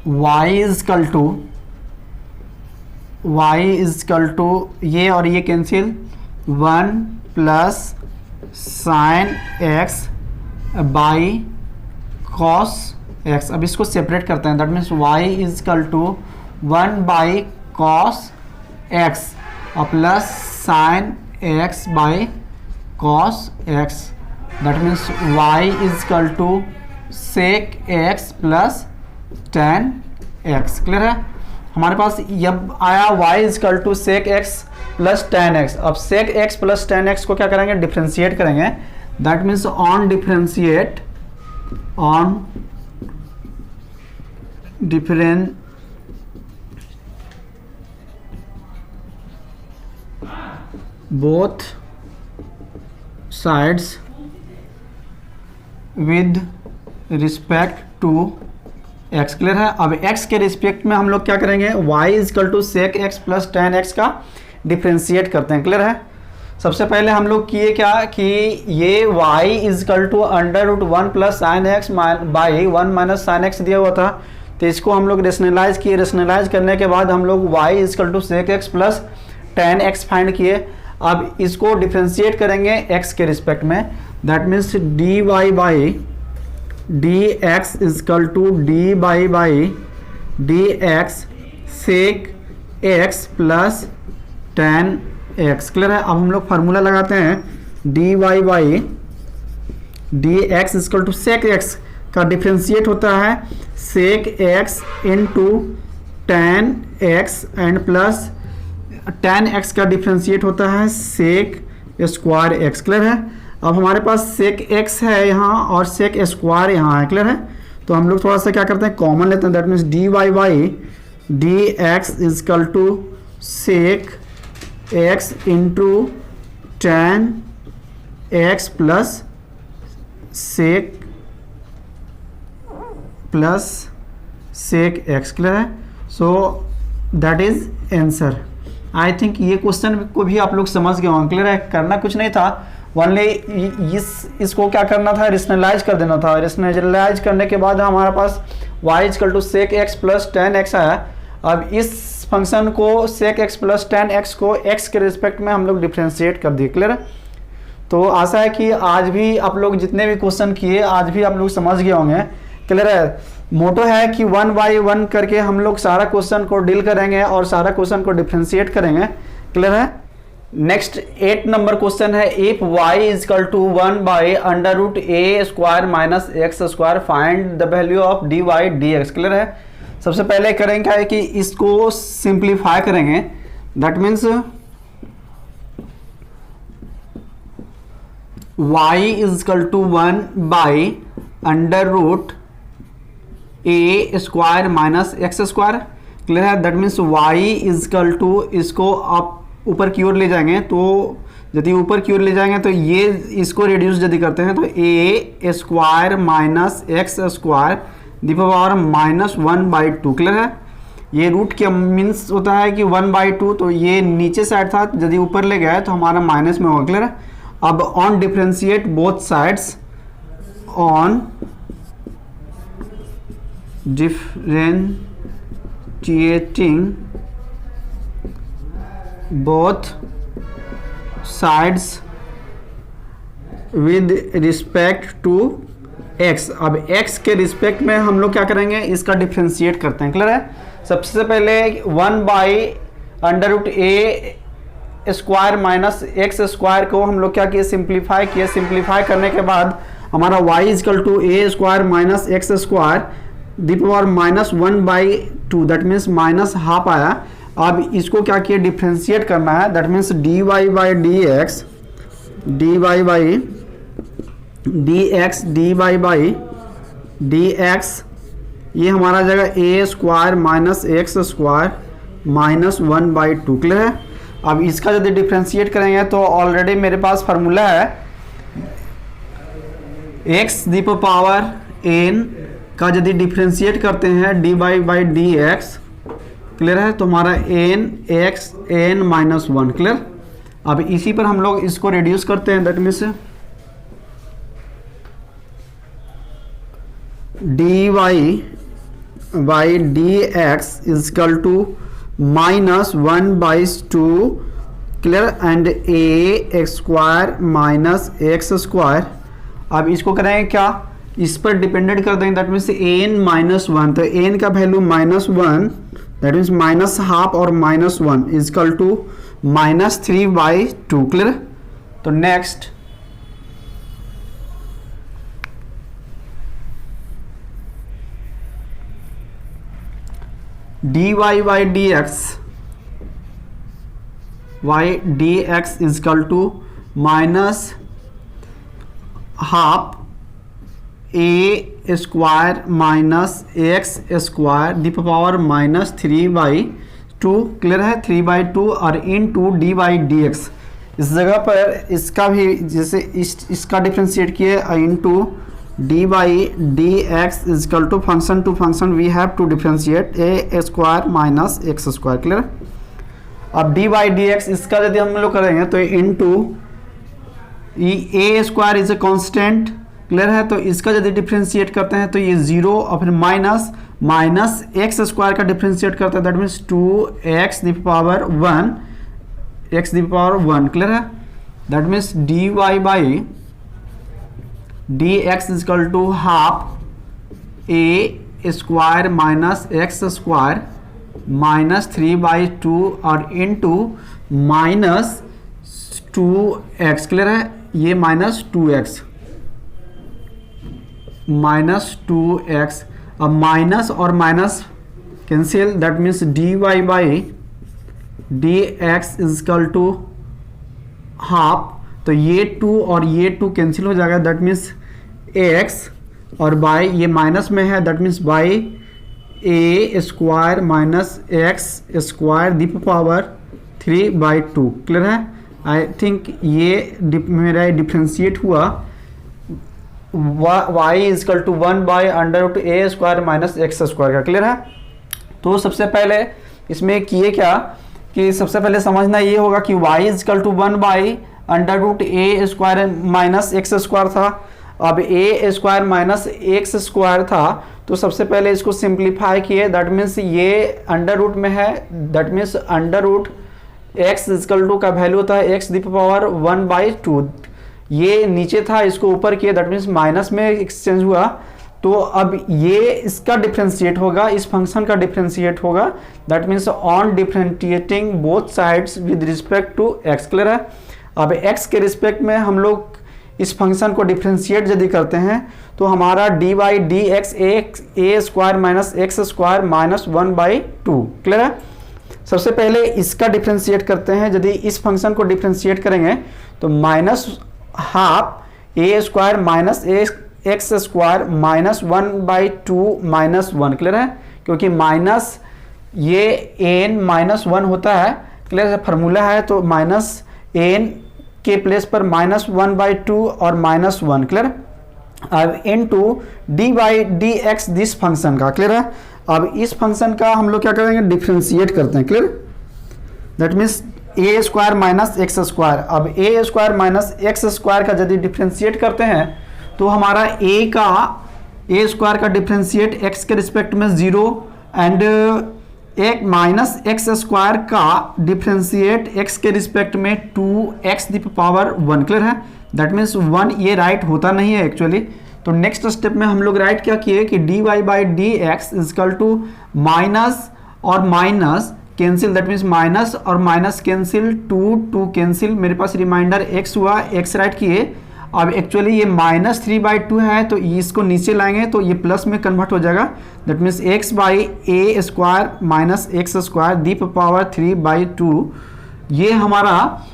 y is equal to ये और ये cancel 1 plus sine x by cos x. अब इसको सेपरेट करते हैं. That means y is equal to 1 by cos X और plus sine x by cos x. That means y is equal to sec x plus tan x. Clear है? हमारे पास जब आया y is equal to sec x plus tan X. अब सेक x plus tan x को क्या करेंगे? Differentiate करेंगे. That means on differentiate both sides with respect to x. Clear है? अब x के रिस्पेक्ट में हम लोग क्या करेंगे? y is equal to sec x plus tan x का डिफ्रेंशिएट करते हैं. क्लियर है? सबसे पहले हम लोग किए क्या कि ये y is equal to under root 1 plus sine x by 1 minus sine x दिया हुआ था. तो इसको हम लोग रेशनलाइज किए. रेशनलाइज करने के बाद हम लोग y is equal to sec x plus tan x find किए. अब इसको डिफ्रेंशिएट करेंगे x के रिस्पेक्ट में. That means D Y by D x is equal to d by D x sec x plus tan x. Clear है? अब हम लोग फार्मूला लगाते हैं. D Y by D x is equal to sec x का differentiate होता है sec x into tan x and plus tan x का डिफ्रेंशिएट होता है सेक स्क्वायर एक्स. क्लियर है? अब हमारे पास सेक एक्स है यहाँ और सेक स्क्वायर यहाँ है. क्लियर है? तो हम लोग थोड़ा सा क्या करते हैं? कॉमन लेते हैं. That means D Y by D x is equal to sec x into tan X plus sec X. Clear है? So that is answer. I think ये क्वेश्चन को भी आप लोग समझ गए होंगे. क्लियर है? करना कुछ नहीं था, ओनली इसको क्या करना था? रेशनलाइज कर देना था. रेशनलाइज करने के बाद हमारे पास y equal to sec x plus tan x आया. अब इस फंक्शन को sec x plus tan x को x के रिस्पेक्ट में हम लोग डिफ्रेंशिएट कर दिए. क्लियर है? तो आशा है कि आज भी आप लोग जितने भी क्वेश्चन किए आज भी आप लोग समझ गए होंगे. क्लियर है? मोटो है कि 1 बाई 1 करके हम लोग सारा क्वेश्चन को डील करेंगे और सारा क्वेश्चन को डिफ्रेंशिएट करेंगे. क्लियर है? नेक्स्ट 8 नंबर क्वेश्चन है. If y is equal to 1 by under root A square minus x square find the value of d y d x. Clear है? सबसे पहले करेंगे क्या है कि इसको सिंप्लीफाई करेंगे. That means y is equal to 1 by under root A square minus x square. Clear है? That means y is equal to इसको आप ऊपर की ओर ले जाएंगे. तो यदि ऊपर की ओर ले जाएंगे तो ये इसको रिड्यूस यदि करते हैं तो A square minus x square the power minus 1 by 2. Clear है? ये रूट के मीन्स होता है कि 1 बाई 2. तो ये नीचे साइड था, यदि ऊपर ले गया तो हमारा माइनस में होगा. क्लियर है? अब on differentiate both sides, on differentiating both sides with respect to x। अब x के रिस्पेक्ट में हम लोग क्या करेंगे, इसका डिफ्रेंशिएट करते हैं। क्लियर है। सबसे पहले 1/√a square minus x square को हम लोग क्या किए, सिंप्लीफाई किए। सिंप्लीफाई करने के बाद हमारा y is equal to a square minus x square the power -1/2, that means minus half आया। अब इसको क्या किए, डिफ्रेंशिएट करना है। दैट मीन्स dy/dx dx ये हमारा जगह a square minus x square minus 1/2। Clear है। अब इसका यदि डिफ्रेंशिएट करेंगे तो ऑलरेडी मेरे पास फार्मूला है x दी पावर n का यदि डिफ्रेंशिएट करते हैं dy/dx। क्लियर है। तो हमारा n x n -1। क्लियर। अब इसी पर हम लोग इसको रिड्यूस करते हैं। That means dy/dx is equal to -1/2। Clear. And a square minus x square. अब इसको करेंगे क्या, इस पर डिपेंडेंट कर देंगे। दैट मीन्स n -1, तो n का value -1, that means minus half और -1 इजकल टू -3/2। क्लियर। तो next dy/dx is equal to minus half a square minus x square the power -3/2। Clear है। 3/2 और इनटू dy/dx। इस जगह पर इसका भी जैसे इसका डिफ्रेंशिएट किए into dy/dx is equal to function to function we have to differentiate a square minus x square. Clear. अब dy/dx इसका यदि हम लोग करेंगे तो into a square is a constant. Clear है। तो इसका यदि डिफ्रेंशिएट करते हैं तो ये 0 और फिर माइनस एक्स स्क्वायर का डिफ्रेंशिएट करते हैं। That means 2x the power 1 x the power 1। Clear है। That means dy/dx is equal to half a square minus x square -3/2 और इनटू -2x। क्लियर है। ये -2x अब माइनस और minus cancel. That means dy/dx is equal to half, तो ये 2 और ये 2 कैंसिल हो जाएगा। दैट मीन्स x और बाई ये माइनस में है। That means by a square minus x square the power 3/2। Clear है। आई थिंक ये मेरा डिफ्रेंशिएट हुआ y is equal to 1/√a square minus x square का। क्लियर है। तो सबसे पहले इसमें किए क्या कि सबसे पहले समझना ये होगा कि y is equal to 1/√a square minus x square था। अब a square minus x square था तो सबसे पहले इसको सिंप्लीफाई किए। दैट मीन्स ये अंडर रूट में है। That means √x is equal to का वैल्यू होता है x दी पावर 1/2। ये नीचे था, इसको ऊपर किया। दैट मीन्स माइनस में एक्सचेंज हुआ। तो अब ये इसका डिफ्रेंशिएट होगा, इस फंक्शन का डिफ्रेंशिएट होगा। That means on differentiating both sides with respect to x। Clear है। अब x के रिस्पेक्ट में हम लोग इस फंक्शन को डिफ्रेंशिएट यदि करते हैं तो हमारा dy/dx a square minus x square -1/2। Clear है। सबसे पहले इसका डिफ्रेंशिएट करते हैं। यदि इस फंक्शन को डिफ्रेंशिएट करेंगे तो minus half a square minus x square -1/2 -1। Clear है। क्योंकि माइनस ये n -1 होता है। क्लियर है। फार्मूला है तो माइनस n के प्लेस पर -1/2 और -1। क्लियर। अब इनटू dy/dx दिस फंक्शन का। क्लियर है। अब इस फंक्शन का हम लोग क्या करेंगे, डिफ्रेंशिएट करते हैं। Clear. That means A square minus x square. अब ए स्क्वायर माइनस एक्स स्क्वायर का यदि डिफ्रेंशिएट करते हैं तो हमारा a का ए स्क्वायर का डिफ्रेंशिएट एक्स के रिस्पेक्ट में 0 एंड एक माइनस एक्स स्क्वायर का डिफ्रेंशिएट एक्स के रिस्पेक्ट में 2x द पावर 1। क्लियर है? दैट मीन्स 1 ये राइट होता नहीं है एक्चुअली। तो नेक्स्ट स्टेप में हम लोग राइट क्या किए कि dy by D x is equal to minus और minus cancel, that means minus और माइनस कैंसिल, 2 कैंसिल, मेरे पास रिमाइंडर x हुआ, x राइट किए। अब एक्चुअली ये -3/2 है तो इसको नीचे लाएंगे तो ये प्लस में कन्वर्ट हो जाएगा। That means x by a square minus x square the power 3/2 ये हमारा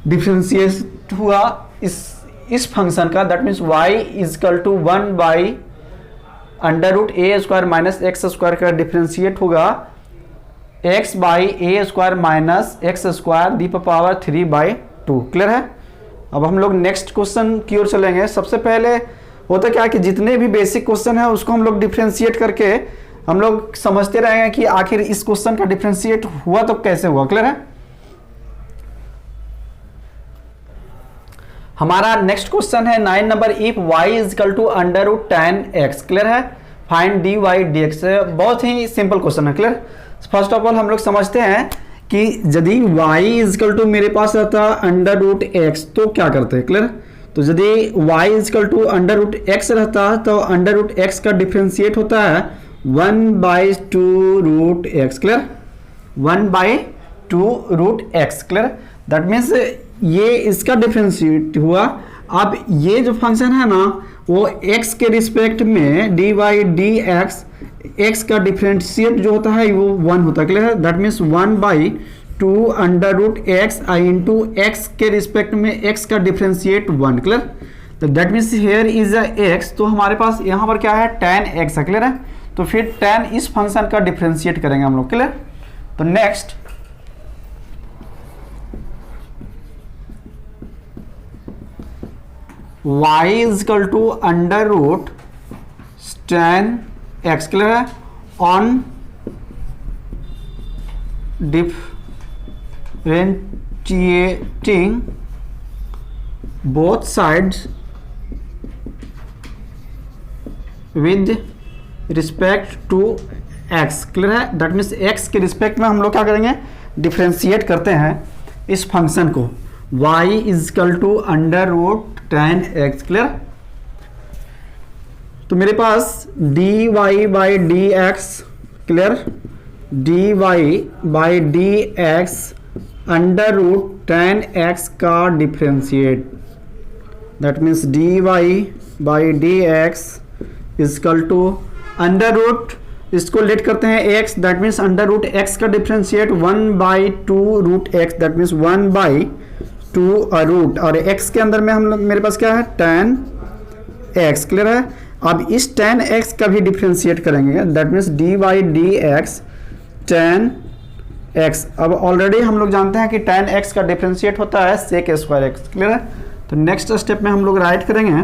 डिफ्रेंशिएट हुआ इस फंक्शन का। That means y is equal to 1 by under root A square minus x square का डिफ्रेंशिएट होगा x by a square minus x square the power 3/2। Clear है? अब हम लोग नेक्स्ट क्वेश्चन की ओर चलेंगे। सबसे पहले होता क्या है कि जितने भी बेसिक क्वेश्चन है उसको हम लोग डिफ्रेंशिएट करके हम लोग समझते रहेंगे कि आखिर इस क्वेश्चन का डिफ्रेंशिएट हुआ तो कैसे हुआ। क्लियर है? हमारा नेक्स्ट क्वेश्चन है 9 नंबर, if y is equal to under root 10x। Clear है? Find dy dx। बहुत ही सिंपल क्वेश्चन है। क्लियर? फर्स्ट ऑफ ऑल हम लोग समझते हैं कि यदि y इजकल टू मेरे पास रहता अंडर रूट एक्स तो क्या करते हैं। क्लियर? तो यदि y is equal to under root x रहता तो अंडर रूट एक्स का डिफ्रेंशिएट होता है 1/2 root x. Clear? 1/2 root x. Clear? That means ये इसका डिफ्रेंशिएट हुआ। अब ये जो फंक्शन है ना वो x के रिस्पेक्ट में dy dx, x का डिफ्रेंशिएट जो होता है वो 1 होता है। क्लियर है? That means 1/2 under root x I into x के रिस्पेक्ट में x का डिफ्रेंशिएट 1। क्लियर? तो that means here is a x, तो हमारे पास यहाँ पर क्या है tan x है। क्लियर है? तो फिर tan इस फंक्शन का डिफ्रेंशिएट करेंगे हम लोग। क्लियर? तो next y is equal to under root tan x। Clear है? On differentiating both sides with respect to x। Clear है? दैट मीन्स x के रिस्पेक्ट में हम लोग क्या करेंगे डिफ्रेंशिएट करते हैं इस फंक्शन को y is equal to under root tan x। Clear? तो मेरे पास dy by D x. Clear? dy by D x under root tan x का differentiate, that means dy by D x is equal to under root, इसको let करते हैं x, that means under root x का differentiate 1/2 root x, that means 1/2 root, और x के अंदर में हम लोग मेरे पास क्या है tan x। क्लियर है? अब इस tan x का भी डिफ्रेंशिएट करेंगे, that means dy by D x tan x। अब ऑलरेडी हम लोग जानते हैं कि tan x का डिफ्रेंशिएट होता है sec स्क्वायर x। क्लियर है? तो नेक्स्ट स्टेप में हम लोग राइट करेंगे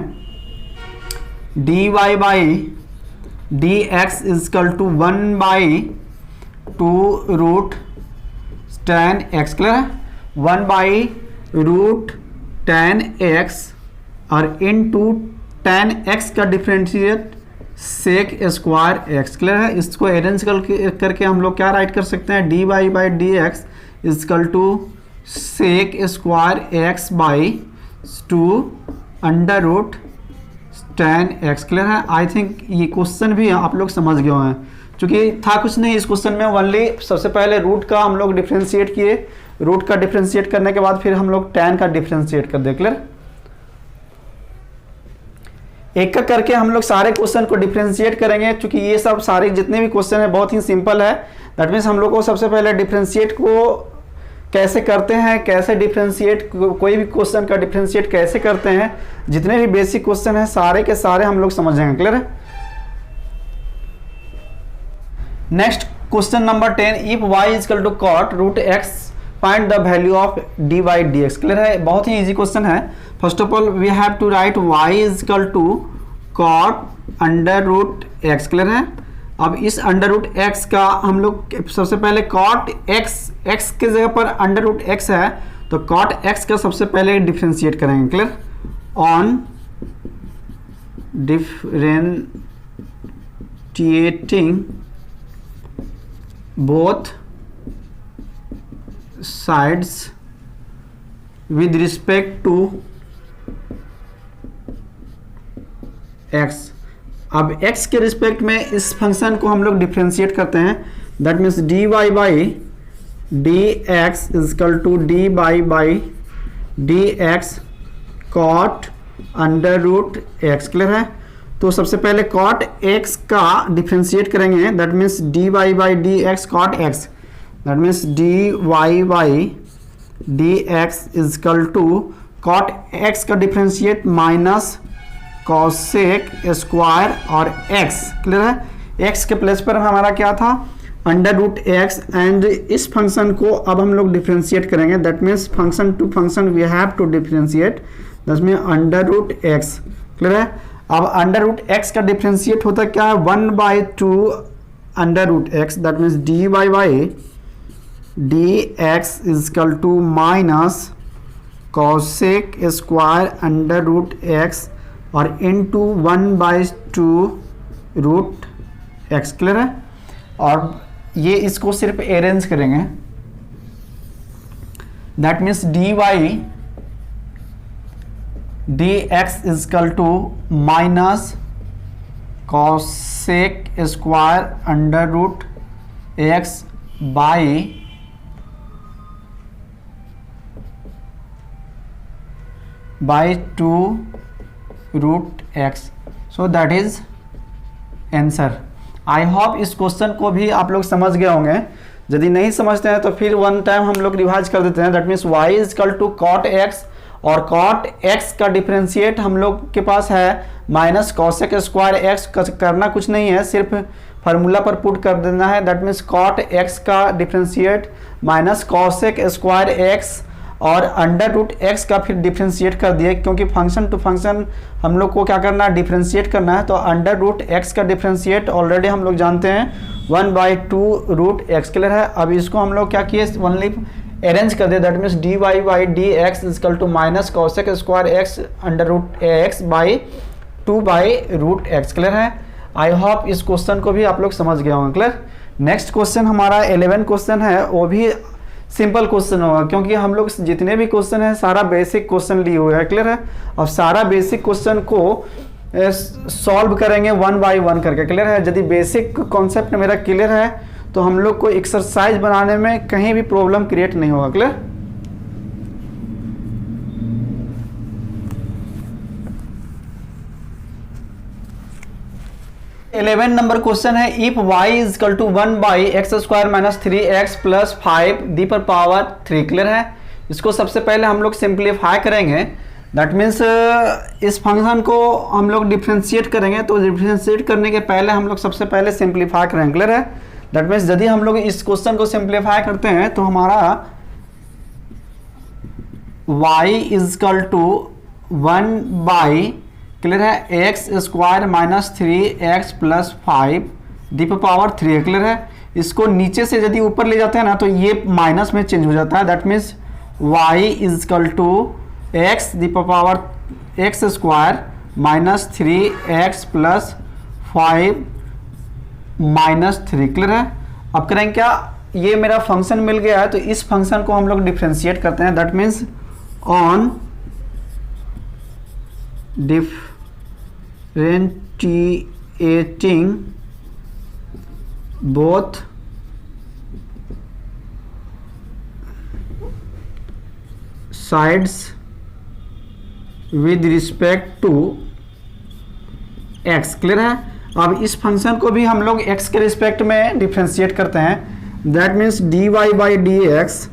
dy by D x is equal to 1/2 root tan x। Clear है? 1/रूट tan x और इनटू tan x का differentiate sec square x। Clear है? इसको अरेंज करके हम लोग क्या राइट कर सकते हैं dy by D x is equal to sec square x by 2 under root tan x। Clear है? आई थिंक ये क्वेश्चन भी आप लोग समझ गए हैं, क्योंकि था कुछ नहीं इस क्वेश्चन में, ओनली सबसे पहले रूट का हम लोग डिफ्रेंशिएट किए, रूट का डिफ्रेंशिएट करने के बाद फिर हम लोग tan का डिफ्रेंशिएट कर दे। क्लियर? एक एक करके हम लोग सारे क्वेश्चन को डिफ्रेंशिएट करेंगे, क्योंकि ये सब सारे जितने भी क्वेश्चन है बहुत ही सिंपल है। दैट मीन्स हम लोग को सबसे पहले डिफ्रेंशिएट को कैसे करते हैं, कैसे डिफ्रेंशिएट, कोई भी क्वेश्चन का डिफ्रेंशिएट कैसे करते हैं, जितने भी बेसिक क्वेश्चन हैं सारे के सारे हम लोग समझेंगे। क्लियर है? Next question number 10, if y is equal to cot root x find the value of dy by D x. Clear है? बहुत ही इजी क्वेश्चन है। First of all we have to write y is equal to cot under root x। Clear है? अब इस under root x का हम लोग सबसे पहले कॉट x के जगह पर अंडर रूट x है तो कॉट x का सबसे पहले डिफ्रेंशिएट करेंगे। Clear? On differentiating both sides with respect to x। अब x के रिस्पेक्ट में इस फंक्शन को हम लोग डिफ्रेंशिएट करते हैं, that means D Y by D x is equal to d Y by D x cot under root x. Clear है? तो सबसे पहले कॉट एक्स का डिफ्रेंशिएट करेंगे, that means D Y by D x cot x, that means D Y by D x is equal to cot x का differentiate minus cosec square और x। Clear है? x के प्लेस पर हमारा क्या था, अंडर रूट एक्स, एंड इस function को अब हम लोग डिफ्रेंशिएट करेंगे, that means function to function we have to differentiate, that under root x. Clear है? अब अंडर रूट एक्स का डिफ्रेंशिएट होता क्या है, 1/2 under root x, that means D Y by D x is equal to minus cosec square under root x और into 1/2 root x. Clear है? और ये इसको सिर्फ अरेंज करेंगे, that means D y d x is equal to minus cosec square under root x by 2 root x. So that is answer. I hope इस question को भी आप लोग समझ गए होंगे। यदि नहीं समझते हैं तो फिर वन टाइम हम लोग रिवाइज कर देते हैं, that means y is equal to cot x, और कॉट एक्स का डिफरेंशिएट हम लोग के पास है माइनस कॉसेक स्क्वायर एक्स। करना कुछ नहीं है, सिर्फ फार्मूला पर पुट कर देना है, दैट मीन्स कॉट एक्स का differentiate minus cosec square x और अंडर रूट एक्स का फिर डिफ्रेंशिएट कर दिए, क्योंकि फंक्शन टू फंक्शन हम लोग को क्या करना है, डिफ्रेंशिएट करना है। तो अंडर रूट एक्स का डिफ्रेंशिएट ऑलरेडी हम लोग जानते हैं 1/2 रूट एक्स। क्लियर है? अब इसको हम लोग क्या किए, ओनली अरेंज कर दिए, that means D Y by D x is equal to minus cosec square x under root x by 2/रूट एक्स। क्लियर है? आई होप इस क्वेश्चन को भी आप लोग समझ गए होंगे। क्लियर? नेक्स्ट क्वेश्चन हमारा 11 क्वेश्चन है, वो भी सिंपल क्वेश्चन होगा, क्योंकि हम लोग जितने भी क्वेश्चन है सारा बेसिक क्वेश्चन लिए हुए हैं। क्लियर है? और सारा बेसिक क्वेश्चन को सॉल्व करेंगे 1 बाय 1 करके। क्लियर है? यदि बेसिक कॉन्सेप्ट मेरा क्लियर है तो हम लोग को एक्सरसाइज बनाने में कहीं भी प्रॉब्लम क्रिएट नहीं होगा। क्लियर? इलेवन नंबर क्वेश्चन है, if y is equal to 1/x square minus 3x plus 5 the पर पावर 3। क्लियर है? इसको सबसे पहले हम लोग सिंप्लीफाई करेंगे, दैट मीन्स इस फंक्शन को हम लोग डिफ्रेंशिएट करेंगे। तो डिफ्रेंशिएट करने के पहले हम लोग सबसे पहले सिंप्लीफाई करेंगे। क्लियर है? दैट मीन्स यदि हम लोग इस क्वेश्चन को सिंप्लीफाई करते हैं तो हमारा y is equal to 1/, clear है, x square minus 3x plus 5 the पर पावर 3। क्लियर है? इसको नीचे से यदि ऊपर ले जाते हैं ना तो ये माइनस में चेंज हो जाता है, that means y is equal to x the पर power x square minus 3x plus 5 minus 3। Clear है? अब करेंगे क्या, ये मेरा फंक्शन मिल गया है तो इस फंक्शन को हम लोग डिफ्रेंशिएट करते हैं, that means on differentiating both sides with respect to x। Clear है? अब इस फंक्शन को भी हम लोग x के रिस्पेक्ट में डिफ्रेंशिएट करते हैं, that means D Y by D x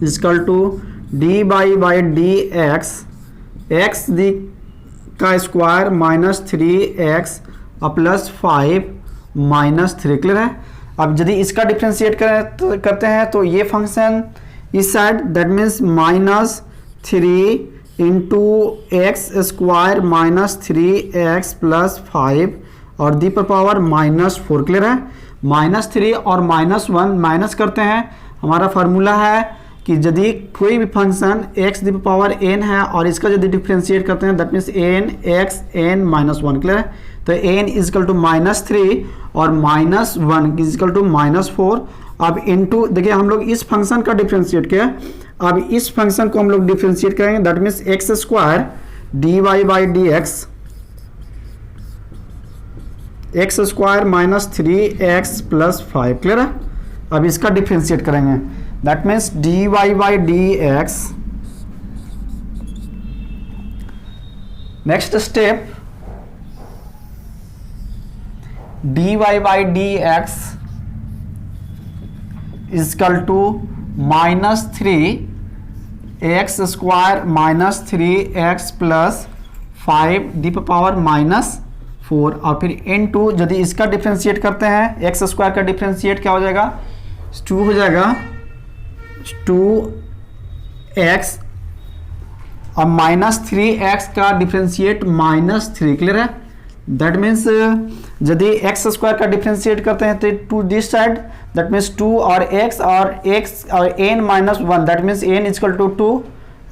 is equal to d Y by D x x the का square minus 3x plus 5 minus 3। Clear है? अब यदि इसका डिफ्रेंशिएट करते हैं तो ये फंक्शन इस side, that means minus 3 into x square minus 3x plus 5 और दी पर पावर माइनस 4। क्लियर है? -3 और -1 माइनस करते हैं, हमारा फार्मूला है कि यदि कोई भी function x the power n है और इसका यदि डिफ्रेंशिएट करते हैं that means n x n -1, clear है। तो n इजकल टू -3 और -1 इजकल टू -4। अब इनटू देखिए हम लोग इस फंक्शन का डिफ्रेंशिएट किया, अब इस फंक्शन को हम लोग डिफ्रेंशिएट करेंगे that means x square d Y by D x square -3x + 5, clear है। अब इसका डिफ्रेंशिएट करेंगे that means D Y by D x. Next step d Y by D x is equal to -3x square -3x + 5 the power -4 और फिर into यदि इसका differentiate करते हैं एक्स स्क्वायर का डिफ्रेंशिएट क्या हो जाएगा 2 हो जाएगा 2x और -3x का डिफ्रेंशिएट -3, क्लियर है। दैट मीन्स यदि एक्स स्क्वायर का डिफ्रेंशिएट करते हैं तो to this side that means 2 और x और n -1 that means n is equal to 2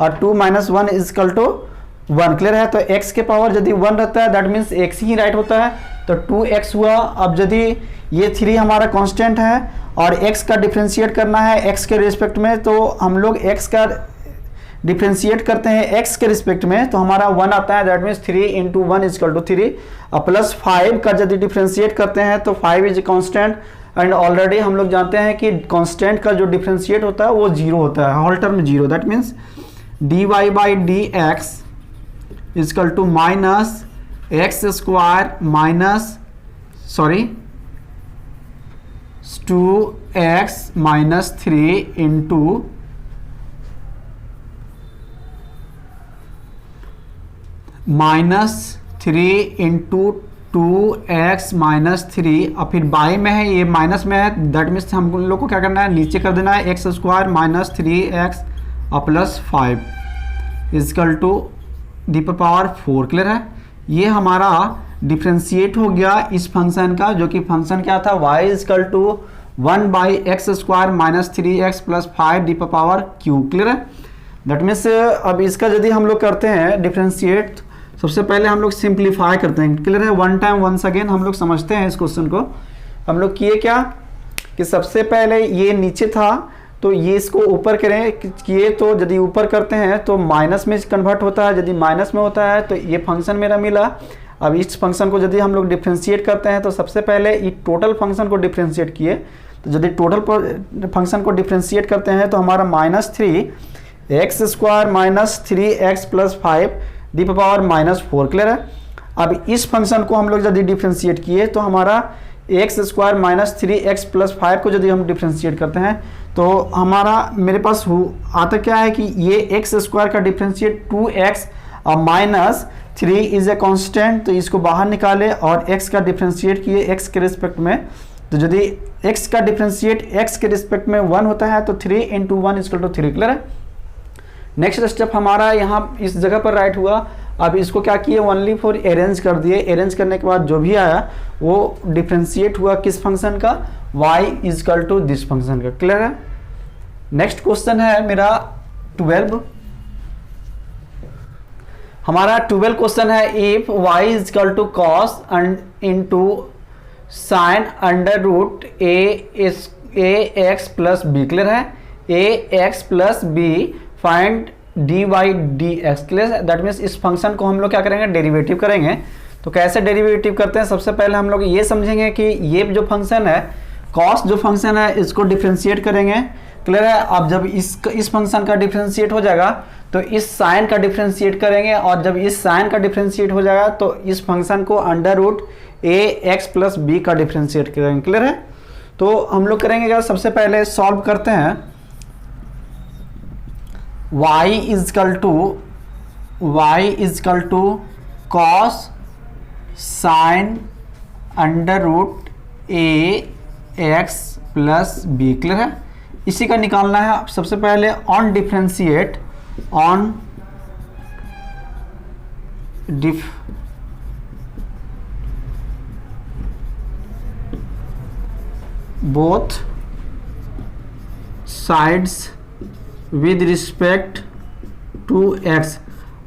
और 2 - 1 इजकल टू 1, क्लियर है। तो x के पावर यदि 1 रहता है that means x he right होता है, तो 2x हुआ। अब यदि ये 3 हमारा कांस्टेंट है और x का डिफ्रेंशिएट करना है x के रिस्पेक्ट में, तो हम लोग x का डिफ्रेंशिएट करते हैं x के रिस्पेक्ट में तो हमारा 1 आता है दैट मीन्स 3 × 1 इजकल टू 3 और प्लस 5 का यदि डिफ्रेंशिएट करते हैं तो 5 इज कांस्टेंट एंड ऑलरेडी हम लोग जानते हैं कि कांस्टेंट का जो डिफ्रेंशिएट होता है वो 0 होता है, whole term 0। That means D Y by D x is equal to -x square -2x -3 into -3 into 2x -3 और फिर बाई में है ये माइनस में है दैट मीन्स हम लोग को क्या करना है नीचे कर देना है x स्क्वायर -3x और plus 5 is equal to the power 4, clear है। ये हमारा डिफ्रेंशिएट हो गया इस फंक्शन का, जो कि फंक्शन क्या था y is equal to 1/x square -3x + 5 the power q, clear है। दैट मीन्स अब इसका यदि हम लोग करते हैं डिफ्रेंशिएट, सबसे पहले हम लोग सिंप्लीफाई करते हैं, क्लियर है। वन टाइम वंस अगेन हम लोग समझते हैं इस क्वेश्चन को। हम लोग किए क्या कि सबसे पहले ये नीचे था तो ये इसको ऊपर करें किए, तो यदि ऊपर करते हैं तो माइनस में कन्वर्ट होता है, यदि माइनस में होता है तो ये फंक्शन मेरा मिला। अब इस फंक्शन को यदि हम लोग डिफ्रेंशिएट करते हैं तो सबसे पहले ये टोटल फंक्शन को डिफ्रेंशिएट किए, तो यदि टोटल फंक्शन को डिफ्रेंशिएट करते हैं तो हमारा -3x square -3x + 5 the power -4, clear है। अब इस फंक्शन को हम लोग यदि डिफ्रेंशिएट किए तो हमारा x स्क्वायर -3x + 5 को यदि हम डिफ्रेंशिएट करते हैं तो हमारा मेरे पास आता क्या है कि ये x स्क्वायर का डिफ्रेंशिएट 2x और -3 इज ए कांस्टेंट, तो इसको बाहर निकाले और x का डिफ्रेंशिएट किए x के रिस्पेक्ट में, तो यदि x का डिफ्रेंशिएट x के रिस्पेक्ट में 1 होता है तो 3 × 1 इजकल टू 3, क्लियर है। नेक्स्ट स्टेप हमारा यहाँ इस जगह पर राइट हुआ। अब इसको क्या किए ओनली फॉर अरेंज कर दिए, अरेंज करने के बाद जो भी आया वो डिफ्रेंशिएट हुआ किस फंक्शन का y is equal to this function का, क्लियर है। नेक्स्ट क्वेश्चन है मेरा 12। हमारा 12 क्वेश्चन है if y is equal to cos into sine √ax + b, clear है। ax + b find dy dx, clear. That means इस फंक्शन को हम लोग क्या करेंगे डेरिवेटिव करेंगे। तो कैसे डेरिवेटिव करते हैं, सबसे पहले हम लोग ये समझेंगे कि ये जो फंक्शन है cos जो फंक्शन है इसको डिफ्रेंशिएट करेंगे, क्लियर है। अब जब इस फंक्शन का डिफ्रेंशिएट हो जाएगा तो इस साइन का डिफ्रेंशिएट करेंगे और जब इस साइन का डिफ्रेंशिएट हो जाएगा तो इस फंक्शन को √ax + b का डिफ्रेंशिएट करेंगे, क्लियर है। तो हम लोग करेंगे क्या, सबसे पहले सॉल्व करते हैं y is equal to cos sine √ax + b, clear है। इसी का निकालना है सबसे पहले on differentiate both sides with respect to x।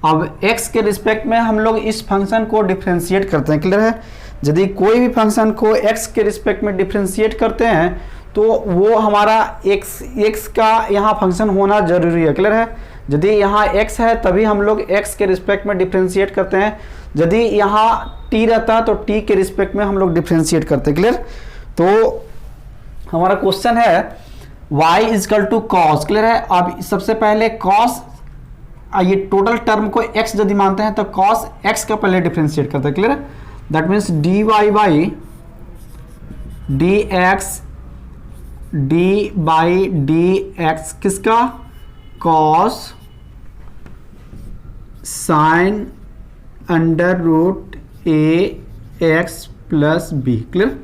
अब x के रिस्पेक्ट में हम लोग इस फंक्शन को डिफ्रेंशिएट करते हैं, क्लियर है। यदि कोई भी फंक्शन को x के रिस्पेक्ट में डिफ्रेंशिएट करते हैं तो वो हमारा x का यहाँ फंक्शन होना जरूरी है, क्लियर है। यदि यहाँ x है तभी हम लोग x के रिस्पेक्ट में डिफ्रेंशिएट करते हैं, यदि यहाँ t रहता है तो t के रिस्पेक्ट में हम लोग डिफ्रेंशिएट करते हैं, क्लियर। तो हमारा क्वेश्चन है y is equal to cos, clear है। अब सबसे पहले कॉस, ये टोटल टर्म को x यदि मानते हैं तो कॉस x का पहले डिफ्रेंशिएट करते हैं, क्लियर है। That means dy by dx d by D x किसका, cos sine under root A x plus B, clear.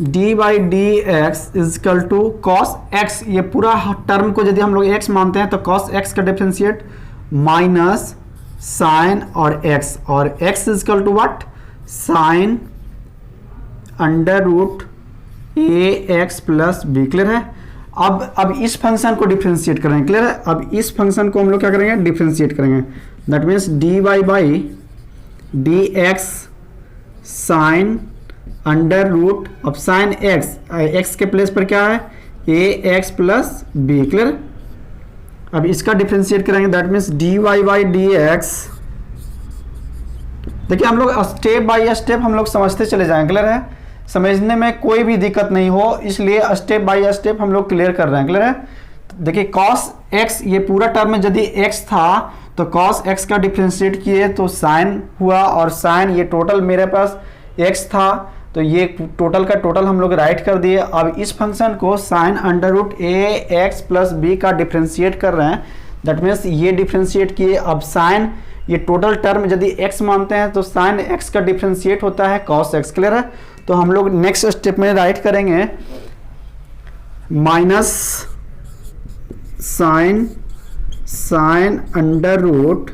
D by D x is equal to cos x, ये पूरा टर्म को यदि हम लोग एक्स मानते हैं तो कॉस एक्स का डिफरेंशिएट माइनस साइन और x is equal to what, sine under root A x plus B, clear है। अब इस फंक्शन को डिफरेंशिएट करेंगे, क्लियर है। अब इस फंक्शन को हम लोग क्या करेंगे, डिफरेंशिएट करेंगे। That means D Y by D x sine under root, अब साइन एक्स के प्लेस पर क्या है, ए एक्स प्लस बी, क्लियर। अब इसका डिफरेंशिएट करेंगे, that means D Y by D x. देखिए हम लोग स्टेप बाय स्टेप हम लोग समझते चले जाएंगे, क्लियर है। समझने में कोई भी दिक्कत नहीं हो, इसलिए स्टेप बाय स्टेप हम लोग क्लियर कर रहे हैं, क्लियर है। देखिए कॉस एक्स, ये पूरा टर्म में यदि एक्स था तो कॉस एक्स का डिफरेंशिएट किए तो साइन हुआ, और साइन ये टोटल मेरे पास एक्स था तो ये टोटल का टोटल हम लोग राइट कर दिए। अब इस फंक्शन को साइन अंडर रूट ए एक्स प्लस बी का डिफरेंशिएट कर रहे हैं, दैट मीन्स ये डिफरेंशिएट किए। अब साइन, ये टोटल टर्म यदि x मानते हैं तो साइन x का डिफरेंशिएट होता है cos x, क्लियर है। तो हम लोग नेक्स्ट स्टेप में राइट करेंगे माइनस साइन अंडर रूट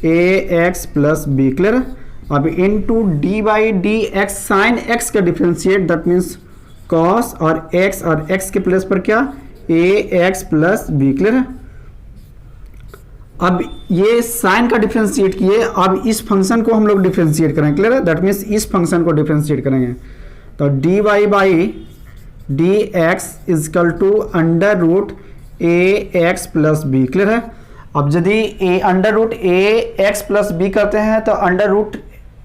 ए एक्स प्लस बी, क्लियर। अब into d by D x, sine x का डिफरेंशिएट दैट मीन्स cos और x के प्लेस पर क्या, a x plus B, clear है। अब ये साइन का डिफरेंशिएट किए, अब इस फंक्शन को हम लोग डिफरेंशिएट करेंगे, क्लियर है। दैट मीन्स इस फंक्शन को डिफरेंशिएट करेंगे तो d Y by D x is equal to under root A x plus B, clear है। अब यदि a under root A x plus b करते हैं तो under root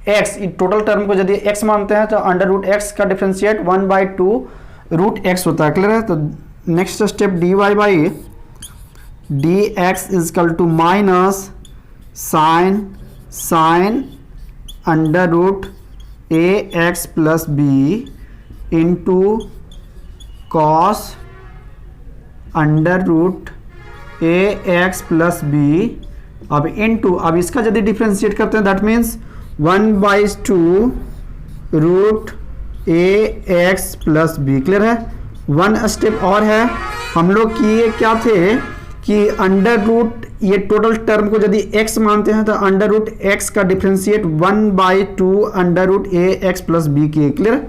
x, total term को यदि एक्स मानते हैं तो अंडर रूट एक्स का डिफरेंशिएट 1/2 रूट एक्स होता है, क्लियर है। तो next step d Y by D x is equal to minus sine under root A x plus b into cos under root A x plus b. अब into, अब इसका यदि differentiate करते हैं that means 1/2 root A x plus B, clear है। One step और है, हम लोग किए क्या थे कि अंडर रूट, ये टोटल टर्म को यदि x मानते हैं तो अंडर रूट एक्स का डिफरेंशिएट 1/2 अंडर रूट ए एक्स प्लस बी किए, क्लियर।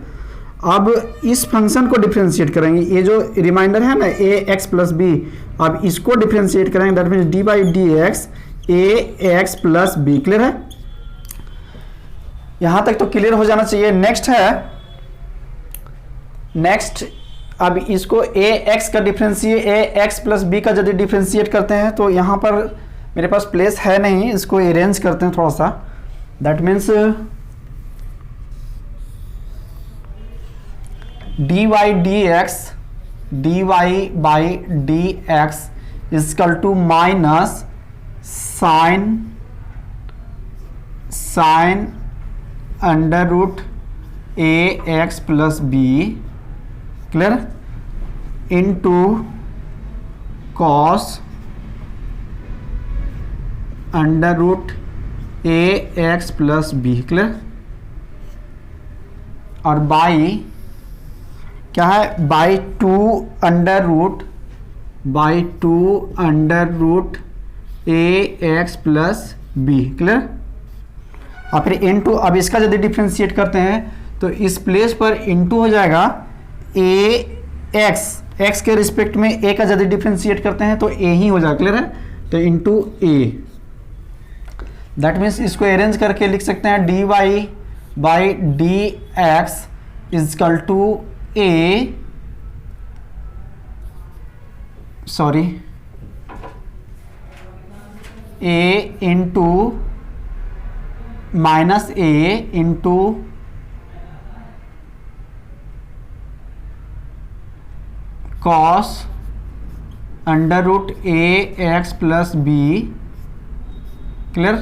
अब इस फंक्शन को डिफरेंशिएट करेंगे, ये जो रिमाइंडर है ना ए एक्स प्लस बी, अब इसको डिफरेंशिएट करेंगे that means d by D x a x plus B, clear है। यहां तक तो क्लियर हो जाना चाहिए। नेक्स्ट अब इसको ए एक्स का डिफरेंशिएट, ए एक्स प्लस बी का यदि डिफरेंशिएट करते हैं तो यहाँ पर मेरे पास प्लेस है नहीं, इसको अरेंज करते हैं थोड़ा सा। That means D Y by D x is equal to minus sine under root A x plus B, clear, into cos under root A x plus B, clear. और बाई क्या है, by 2 under root A x plus B, clear. और फिर into, अब इसका यदि differentiate करते हैं तो इस प्लेस पर इनटू हो जाएगा ए एक्स के रिस्पेक्ट में ए का यदि डिफ्रेंशिएट करते हैं तो ए ही हो जाए, क्लियर है। तो इंटू ए, दैट मीन्स इसको अरेंज करके लिख सकते हैं dy by D x is equal to a, sorry a into minus a into cos under root A x plus B, clear,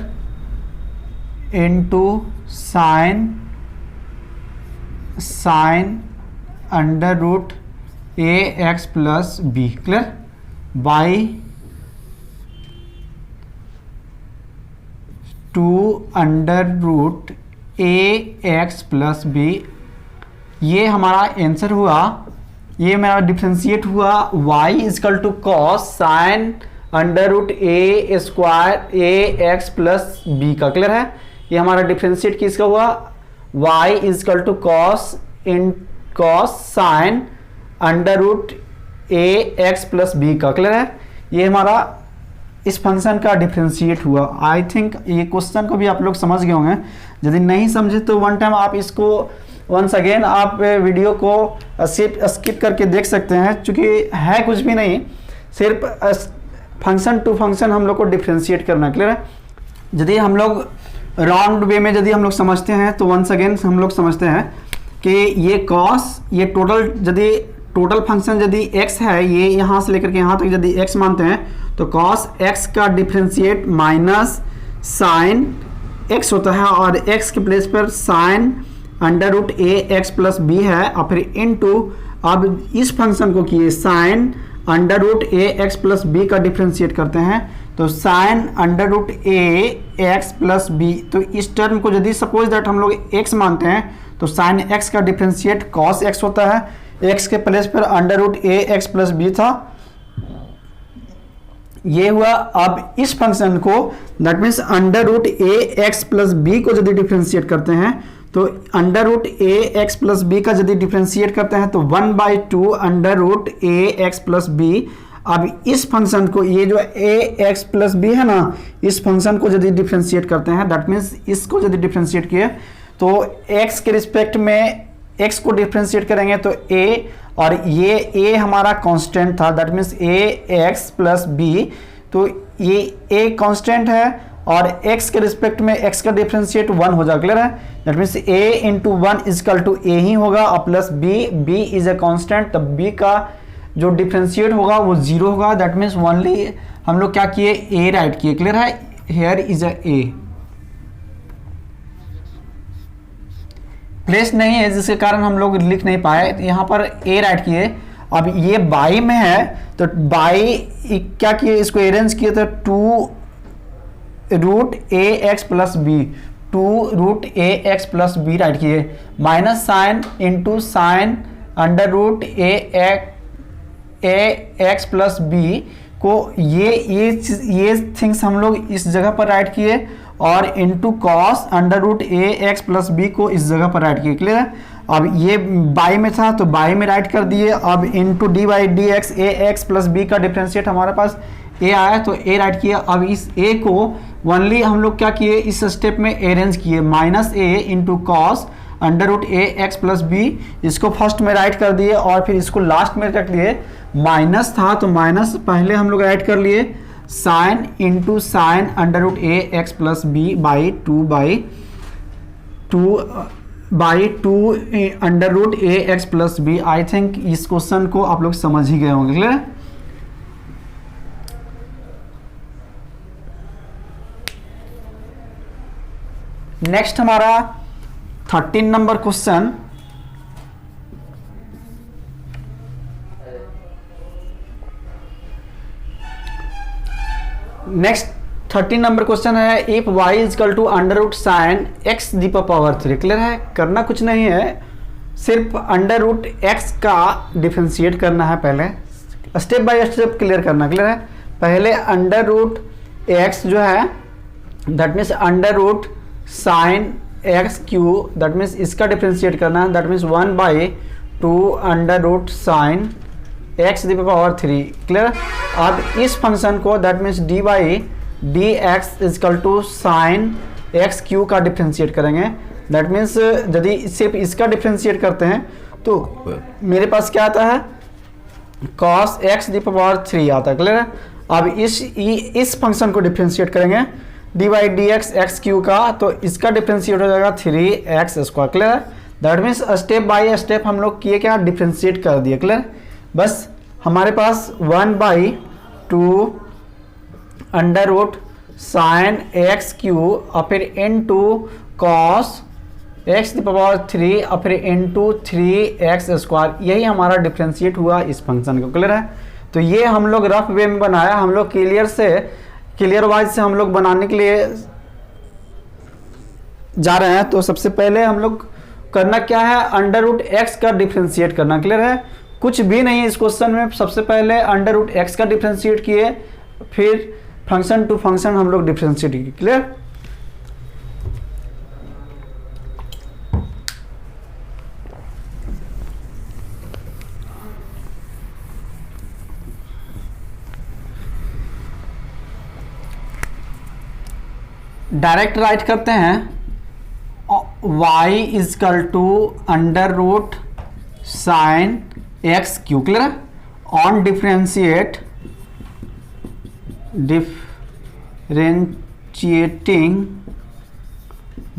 into sine under root A x plus B, clear, by 2 under root A x plus b. ये हमारा answer हुआ, ये मेरा differentiate हुआ y is equal to cos sine under root A square A x plus b का, clear है। ये हमारा डिफ्रेंशिएट किसका हुआ, y is equal to cos sine under root A x plus b का, क्लियर है। ये हमारा इस फंक्शन का डिफ्रेंशिएट हुआ। आई थिंक ये क्वेश्चन को भी आप लोग समझ गए होंगे। यदि नहीं समझे तो वन टाइम आप इसको वंस अगेन आप वीडियो को स्किप करके देख सकते हैं, क्योंकि है कुछ भी नहीं, सिर्फ फंक्शन टू फंक्शन हम लोग को डिफ्रेंशिएट करना, क्लियर है। यदि हम लोग राउंड वे में यदि हम लोग समझते हैं तो वंस अगेन हम लोग समझते हैं कि ये कॉस, ये टोटल, यदि टोटल फंक्शन यदि x है, ये यहाँ से लेकर के यहाँ तक यदि x मानते हैं तो cos x का डिफ्रेंशिएट माइनस साइन x होता है, और x के प्लेस पर साइन अंडर रूट ए एक्स प्लस बी है, और फिर इनटू अब इस फंक्शन को किए साइन अंडर रूट ए एक्स प्लस बी का डिफ्रेंशिएट करते हैं तो साइन अंडर रूट ए एक्स प्लस बी। तो इस टर्म को यदि सपोज दैट हम लोग x मानते हैं तो साइन x का डिफ्रेंशिएट cos x होता है, x के प्लेस पर अंडर रूट ए एक्स प्लस बी था, ये हुआ। अब इस फंक्शन को that means under root A x plus b को यदि डिफ्रेंशिएट करते हैं तो अंडर रूट ए एक्स प्लस बी का यदि डिफ्रेंशिएट करते हैं तो 1/2 अंडर रूट ए एक्स प्लस बी। अब इस फंक्शन को, ये जो ए एक्स प्लस बी है ना, इस फंक्शन को यदि डिफ्रेंशिएट करते हैं, दैट मीन्स इसको यदि डिफ्रेंशिएट किए तो x के रिस्पेक्ट में x को डिफ्रेंशिएट करेंगे तो a, और ये a हमारा कांस्टेंट था, that means a x plus b. तो ये a कांस्टेंट है और x के रिस्पेक्ट में x का डिफ्रेंशिएट 1 हो जाएगा, क्लियर है। That means a into 1 is equal to a ही होगा, और plus b is a constant, तब b का जो डिफ्रेंशिएट होगा वो 0 होगा। दैट मीन्स ओनली हम लोग क्या किए, a राइट किए, क्लियर है। Here is a a, place नहीं है जिसके कारण हम लोग लिख नहीं पाए, यहाँ पर a राइट किए। अब ये बाई में है तो बाई क्या किए, इसको अरेंज किए तो 2 रूट ए एक्स प्लस बी, 2 रूट ए एक्स प्लस बी राइट किए, minus sine into sine under root ए एक्स प्लस बी को ये थिंग्स हम लोग इस जगह पर राइट किए, और इंटू कॉस अंडर रूट ए एक्स प्लस बी को इस जगह पर राइट किए, क्लियर है। अब ये बाई में था तो बाई में राइट कर दिए। अब into d by D x a x plus b का डिफ्रेंशिएट हमारे पास a आया तो a राइट किया। अब इस a को ओनली हम लोग क्या किए, इस स्टेप में अरेंज किए, minus a into cos under root A x plus b, इसको फर्स्ट में राइट कर दिए और फिर इसको लास्ट में रख दिए। माइनस था तो माइनस पहले हम लोग राइट कर लिए, sine into sine under root A x plus B by 2 under root A x plus b. I think इस क्वेश्चन को आप लोग समझ ही गए होंगे, क्लियर। नेक्स्ट हमारा 13 number question, next 13 number question है, if y is equal to under root sine x the power 3, clear है। करना कुछ नहीं है, सिर्फ अंडर रूट एक्स का डिफ्रेंशिएट करना है, पहले स्टेप बाय स्टेप क्लियर करना, क्लियर है। पहले अंडर रूट एक्स जो है that means under root sine x cube, that means इसका डिफ्रेंशिएट करना है, that means 1/2 sin x the power 3। Clear. अब इस फंक्शन को that means d by D x is equal to sine x cube का differentiate करेंगे। दैट मीन्स यदि सिर्फ इसका डिफ्रेंशिएट करते हैं तो मेरे पास क्या आता है, cos x दी पावर 3 आता है। क्लियर है। अब इस फंक्शन को डिफ्रेंशिएट करेंगे D by D x x cube का, तो इसका डिफ्रेंशिएट हो जाएगा 3x²। क्लियर है। That means step by step हम लोग किए क्या, डिफ्रेंशिएट कर दिए। क्लियर। बस हमारे पास 1/2 sin एक्स क्यू और फिर into cos x the power 3 और फिर इनटू 3x², यही हमारा डिफ्रेंशिएट हुआ इस फंक्शन को। क्लियर है। तो ये हम लोग रफ वे में बनाया, हम लोग क्लियर वाइज से हम लोग बनाने के लिए जा रहे हैं। तो सबसे पहले हम लोग करना क्या है, √x का डिफ्रेंशिएट करना। क्लियर है। कुछ भी नहीं इस क्वेश्चन में, सबसे पहले √x का डिफ्रेंशिएट किए, फिर फंक्शन टू फंक्शन हम लोग डिफ्रेंशिएट किए। क्लियर। डायरेक्ट राइट करते हैं, y is equal to sin x cube. Clear है। On differentiating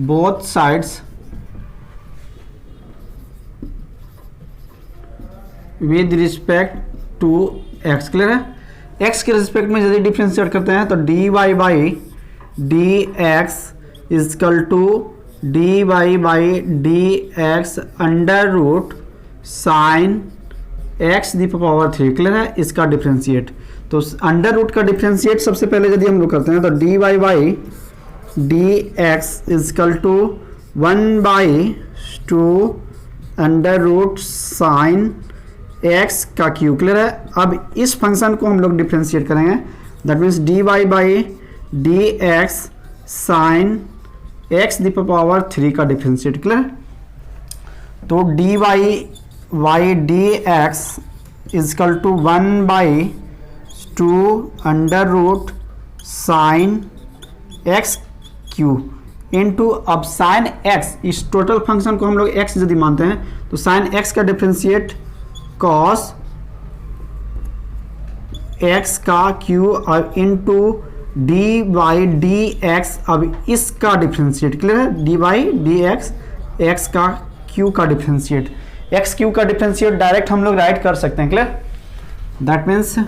both sides with respect to x। Clear है। x के रिस्पेक्ट में यदि डिफरेंशिएट करते हैं तो dy by D x is equal to d Y by D x sin x the power 3। Clear है। इसका डिफरेंशिएट, तो अंडर रूट का डिफरेंशिएट सबसे पहले यदि हम लोग करते हैं तो d Y by D x is equal to 1/2 sin x का क्यू। क्लियर है। अब इस फंक्शन को हम लोग डिफरेंशिएट करेंगे, that means D Y by D x sine x the power 3 का डिफरेंशिएट। क्लियर। तो d y d x is equal to 1/2 sin x cube into, अब साइन एक्स, इस टोटल फंक्शन को हम लोग एक्स यदि मानते हैं तो साइन एक्स का डिफरेंशिएट cos एक्स का क्यू और into d by D x, अब इसका डिफरेंशिएट। क्लियर है। D by D x x का क्यू का डिफरेंशिएट, एक्स क्यू का डिफरेंशिएट डायरेक्ट हम लोग राइट कर सकते हैं। Clear. That means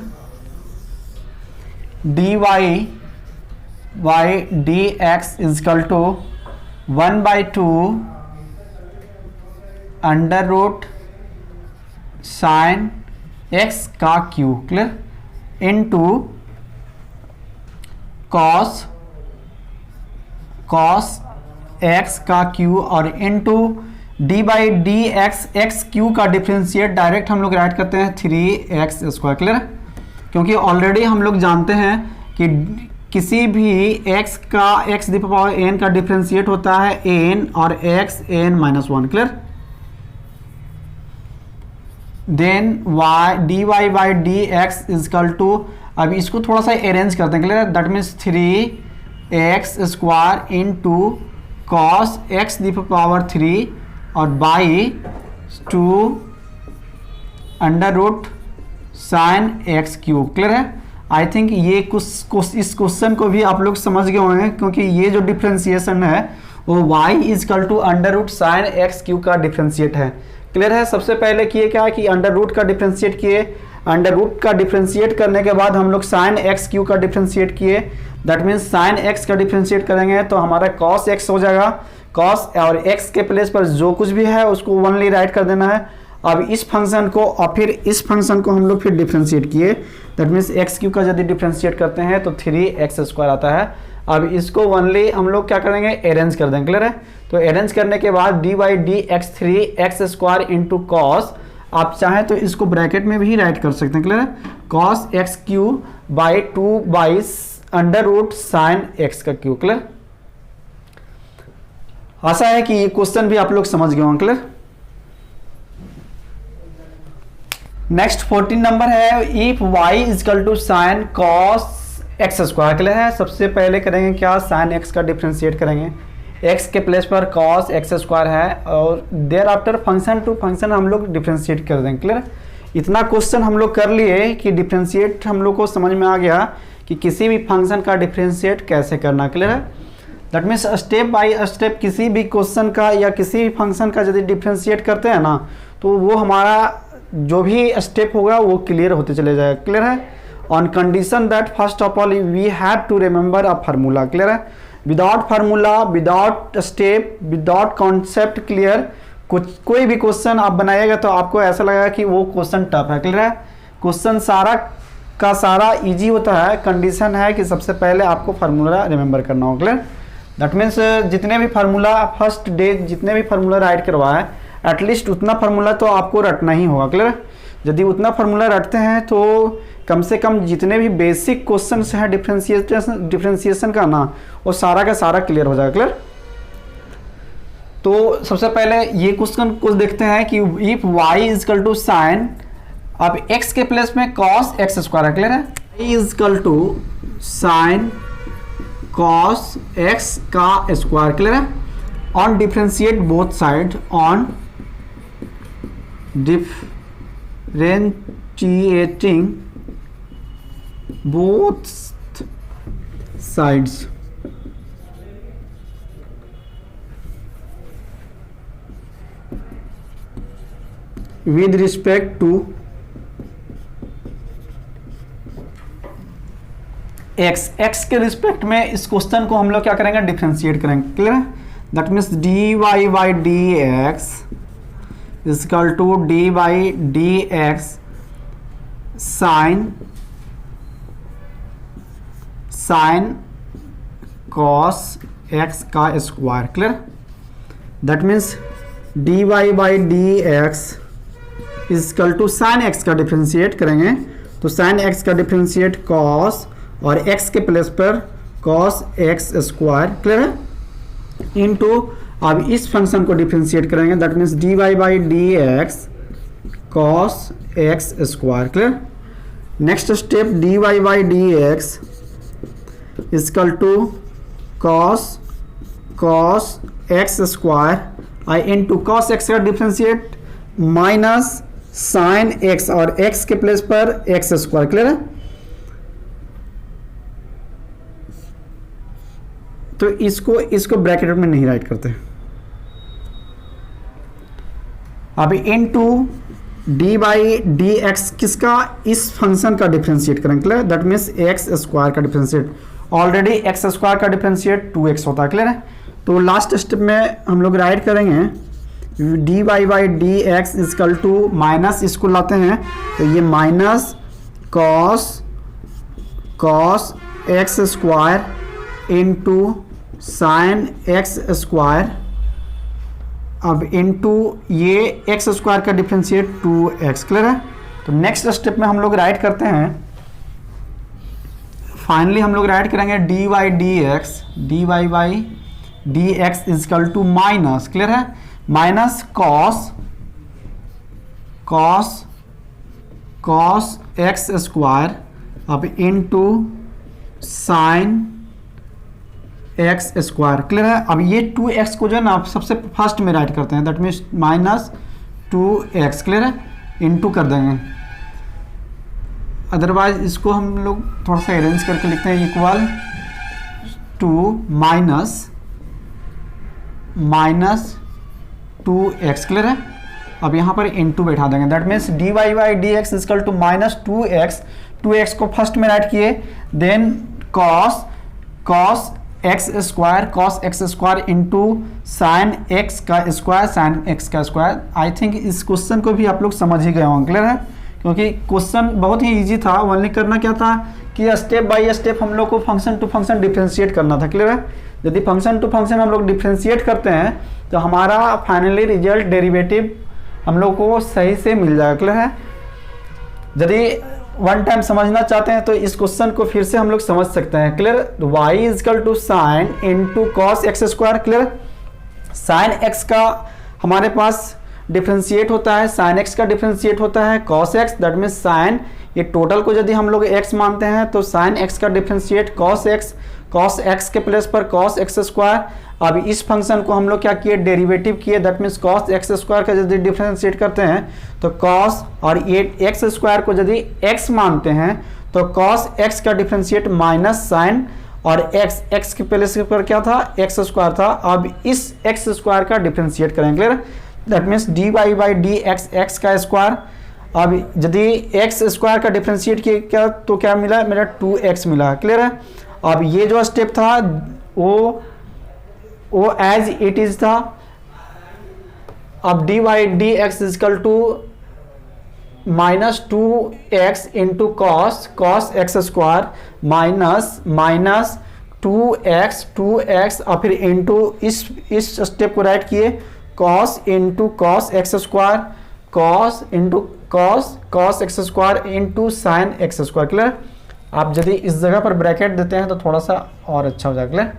D Y by D x is equal to 1/2 sin x का cube. Clear. Into cos x का क्यू और into d by D x x cube का डिफरेंशिएट डायरेक्ट हम लोग राइट करते हैं 3x²। क्लियर। क्योंकि ऑलरेडी हम लोग जानते हैं कि किसी भी x दी पावर n का डिफरेंशिएट होता है n और x n-1। Clear. Then d Y by D x is equal to, अब इसको थोड़ा सा अरेंज करते हैं। Clear. That means 3x² into cos x the power 3 और by 2 sin x cube. Clear है। आई थिंक ये कुछ इस क्वेश्चन को भी आप लोग समझ गए होंगे, क्योंकि ये जो डिफ्रेंशिएशन है वो y is equal to sin x cube का डिफ्रेंशिएट है। क्लियर है। सबसे पहले किए क्या कि अंडर रूट का डिफ्रेंशिएट किए, अंडर रूट का डिफ्रेंशिएट करने के बाद हम लोग साइन एक्स क्यू का डिफ्रेंशिएट किए। दैट मीन्स साइन एक्स का डिफ्रेंशिएट करेंगे तो हमारा cos x हो जाएगा। cos और x के प्लेस पर जो कुछ भी है उसको ओनली राइट कर देना है। अब इस फंक्शन को और फिर इस फंक्शन को हम लोग फिर डिफ्रेंशिएट किए, दैट मीन्स एक्स क्यू का यदि डिफ्रेंशिएट करते हैं तो 3x² आता है। अब इसको ओनली हम लोग क्या करेंगे, अरेंज कर देंगे। क्लियर है। तो अरेंज करने के बाद D by D x 3x² into cos, आप चाहें तो इसको ब्रैकेट में भी राइट कर सकते हैं। क्लियर है। cos x Q by 2 sin x का क्यू। क्लियर। आशा है कि ये क्वेश्चन भी आप लोग समझ गए होंगे। क्लियर। नेक्स्ट 14 नंबर है, if y is equal to sine cos x square. Clear है। सबसे पहले करेंगे क्या, साइन एक्स का डिफ्रेंशिएट करेंगे, x के प्लेस पर कॉस एक्स स्क्वायर है और thereafter function to function हम लोग डिफ्रेंशिएट कर देंगे। क्लियर। इतना क्वेश्चन हम लोग कर लिए कि डिफ्रेंशिएट हम लोग को समझ में आ गया कि किसी भी फंक्शन का डिफ्रेंशिएट कैसे करना। क्लियर है। That means step by step किसी भी क्वेश्चन का या किसी भी फंक्शन का यदि डिफ्रेंशिएट करते हैं ना, तो वो हमारा जो भी स्टेप होगा वो क्लियर होते चले जाएगा। क्लियर है। On condition that first of all we have to remember a formula. Clear है। Without formula, without step, without concept clear कोई भी क्वेश्चन आप बनाइएगा तो आपको ऐसा लगेगा कि वो क्वेश्चन टफ है। क्लियर है। क्वेश्चन सारा का सारा इजी होता है, कंडीशन है कि सबसे पहले आपको फार्मूला रिमेंबर करना होगा। क्लियर। दैट मीन्स जितने भी फार्मूला फर्स्ट डे जितने भी फार्मूला राइट करवाए एटलीस्ट उतना फार्मूला तो आपको रटना ही होगा। क्लियर। यदि उतना फार्मूला रटते हैं तो कम से कम जितने भी बेसिक क्वेश्चंस हैं डिफ्रेंशिएशन का ना, वो सारा का सारा क्लियर हो जाएगा। क्लियर। तो सबसे पहले ये क्वेश्चन को देखते हैं कि if y is equal to sine, अब x के प्लेस में cos एक्स स्क्वायर है। क्लियर है। y is equal to sine cos x का स्क्वायर। क्लियर है। On differentiate both side, on differentiating both sides with respect to x, x के respect में इस क्वेश्चन को हम लोग क्या करेंगे, डिफ्रेंशिएट करेंगे। क्लियर है। That means dy by D x is equal to d by D x sine cos x का square. Clear. That means dy by D x is equal to sine x का डिफ्रेंशिएट करेंगे तो साइन एक्स का differentiate cos और x के place पर cos x square. Clear है। Into अब इस फंक्शन को डिफ्रेंशिएट करेंगे that means D Y by D x cos x square. Clear. Next step d Y by D x is equal to cos x square I into cos x का differentiate minus sine x और x के place पर x square. Clear है। तो इसको bracket में नहीं write करते। अभी into d by D x किसका, इस फंक्शन का डिफ्रेंशिएट करेंगे। Clear. That means x square का डिफ्रेंशिएट, ऑलरेडी एक्स स्क्वायर का डिफ्रेंशिएट 2x होता है। क्लियर है। तो लास्ट स्टेप में हम लोग राइट करेंगे d Y by D x is equal to minus, इसको लाते हैं तो ये minus cos x square into sine x square, अब इनटू ये एक्स स्क्वायर का डिफ्रेंशिएट 2x। क्लियर है। तो नेक्स्ट स्टेप में हम लोग राइट करते हैं, फाइनली हम लोग राइट करेंगे d y d Y by D x is equal to minus. Clear है। माइनस कॉस एक्स स्क्वायर अब into sine x square. Clear है। अब ये 2x को जो है ना आप सबसे फर्स्ट में राइट करते हैं that means minus 2x। Clear है। इनटू कर देंगे, अदरवाइज इसको हम लोग थोड़ा सा अरेंज करके लिखते हैं equal to minus 2x। Clear है। अब यहाँ पर इनटू बैठा देंगे that means D Y by D x is equal to minus 2x को फर्स्ट में राइट किए, then cos x square into sine x का स्क्वायर। आई थिंक इस क्वेश्चन को भी आप लोग समझ ही गए होंगे। क्लियर है। क्योंकि क्वेश्चन बहुत ही इजी था, ओनली करना क्या था कि स्टेप बाय स्टेप हम लोग को फंक्शन टू फंक्शन डिफ्रेंशिएट करना था। क्लियर है। यदि फंक्शन टू फंक्शन हम लोग डिफ्रेंशिएट करते हैं तो हमारा फाइनली रिजल्ट डेरिवेटिव हम लोग को सही से मिल जाएगा। क्लियर है। यदि वन टाइम समझना चाहते हैं तो इस क्वेश्चन को फिर से हम लोग समझ सकते हैं। Clear. y is equal to sine into cos x square. Clear. Sine x का हमारे पास डिफ्रेंशिएट होता है, साइन एक्स का डिफ्रेंशिएट होता है cos x, that means sign, ये टोटल को यदि हम लोग एक्स मानते हैं तो साइन एक्स का डिफ्रेंशिएट कॉस एक्स के प्लेस पर कॉस एक्स स्क्वायर। अब इस फंक्शन को हम लोग क्या किए, डेरिवेटिव किए, that means cos x square का यदि डिफ्रेंशिएट करते हैं तो कॉस, और ये एक्स स्क्वायर को यदि एक्स मानते हैं तो कॉस एक्स का डिफ्रेंशिएट माइनस साइन, और एक्स के प्लेस पर क्या था, एक्स स्क्वायर था। अब इस एक्स स्क्वायर का डिफ्रेंशिएट करेंगे, that means D Y by D x, x का स्क्वायर। अब यदि एक्स स्क्वायर का डिफ्रेंशिएट किया क्या तो क्या मिला, मेरा 2x मिला, क्लियर है। अब ये जो स्टेप था वो एज इट इज था। अब d y d x is equal to -2x into cos x square minus 2x और फिर इंटू इस स्टेप को राइट किए, cos into cos x square, cos into cos x square into sine x square, clear. आप यदि इस जगह पर ब्रैकेट देते हैं तो थोड़ा सा और अच्छा हो जाएगा, क्लियर।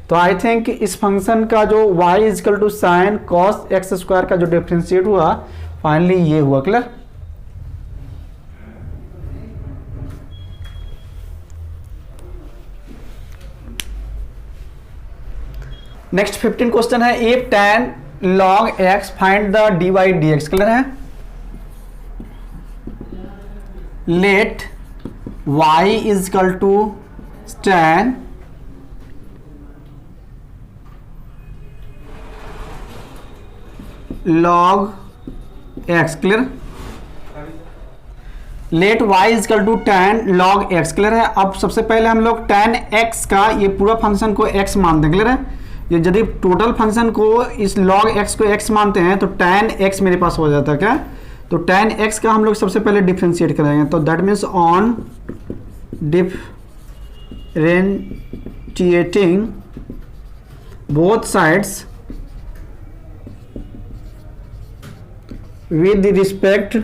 तो आई थिंक इस फंक्शन का जो y is equal to sine cos x square का जो डिफ्रेंशिएट हुआ फाइनली ये हुआ, क्लियर। नेक्स्ट 15 क्वेश्चन है, if tan log x find the dy dx, clear है। Let y is equal to tan log x, clear. Let y is equal to tan log x, clear है। अब सबसे पहले हम लोग tan x का ये पूरा फंक्शन को x मानते हैं, क्लियर है। ये यदि टोटल फंक्शन को इस log x को x मानते हैं तो tan x मेरे पास हो जाता है, क्या, तो tan x का हम लोग सबसे पहले डिफ्रेंशिएट करेंगे, तो that means on differentiating both sides with respect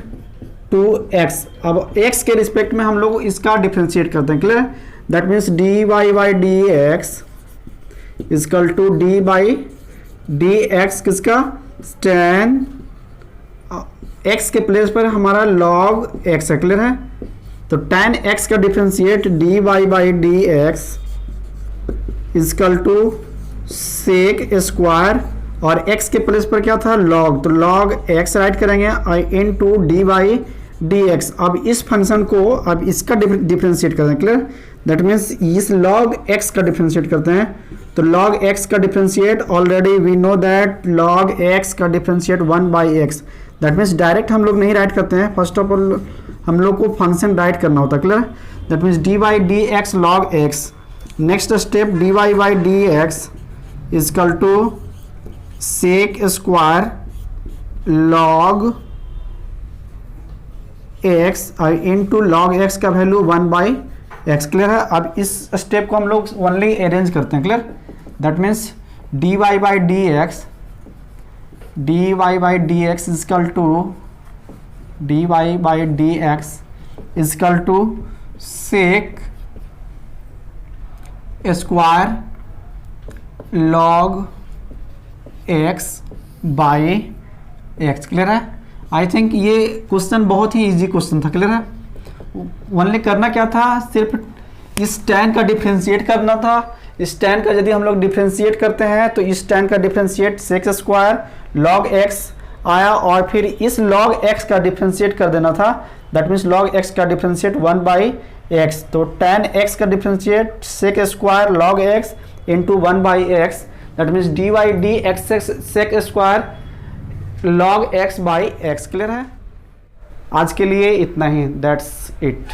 to x। अब x के रिस्पेक्ट में हम लोग इसका डिफ्रेंशिएट करते हैं, clear. That means D Y by D x is equal to d by D x किसका, tan x के प्लेस पर हमारा log x है, क्लियर है। तो tan x का differentiate d Y by D x is equal to sec square, और x के प्लेस पर क्या था, log, तो log x राइट करेंगे into d by D x. अब इस फंक्शन को अब इसका डिफ्रेंशिएट करते हैं, क्लियर। दैट मीन्स इस log x का डिफ्रेंशिएट करते हैं, तो log x का differentiate already we know that log x का differentiate 1/x। That means direct हम लोग नहीं राइट करते हैं, फर्स्ट ऑफ ऑल हम लोग को फंक्शन राइट करना होता है, clear. That means d by D x log x। Next step d Y by D x is equal to sec square log x और इंटू log x का वैल्यू 1/x, क्लियर है। अब इस स्टेप को हम लोग ओनली अरेंज करते हैं, clear. That means D Y by D x is equal to d Y by D x is equal to sec square log x by x, clear है। आई थिंक ये क्वेश्चन बहुत ही इजी क्वेश्चन था, clear है। Only करना क्या था, सिर्फ इस tan का डिफ्रेंशिएट करना था। इस tan का यदि हम लोग डिफ्रेंशिएट करते हैं तो इस tan का differentiate sec square log x आया, और फिर इस log x का डिफ्रेंशिएट कर देना था, दैट मीन्स log x का डिफ्रेंशिएट 1/x। तो tan x का differentiate sec square log x into 1/x, that means D y d x sec square log x by x, clear है। आज के लिए इतना ही, दैट्स इट।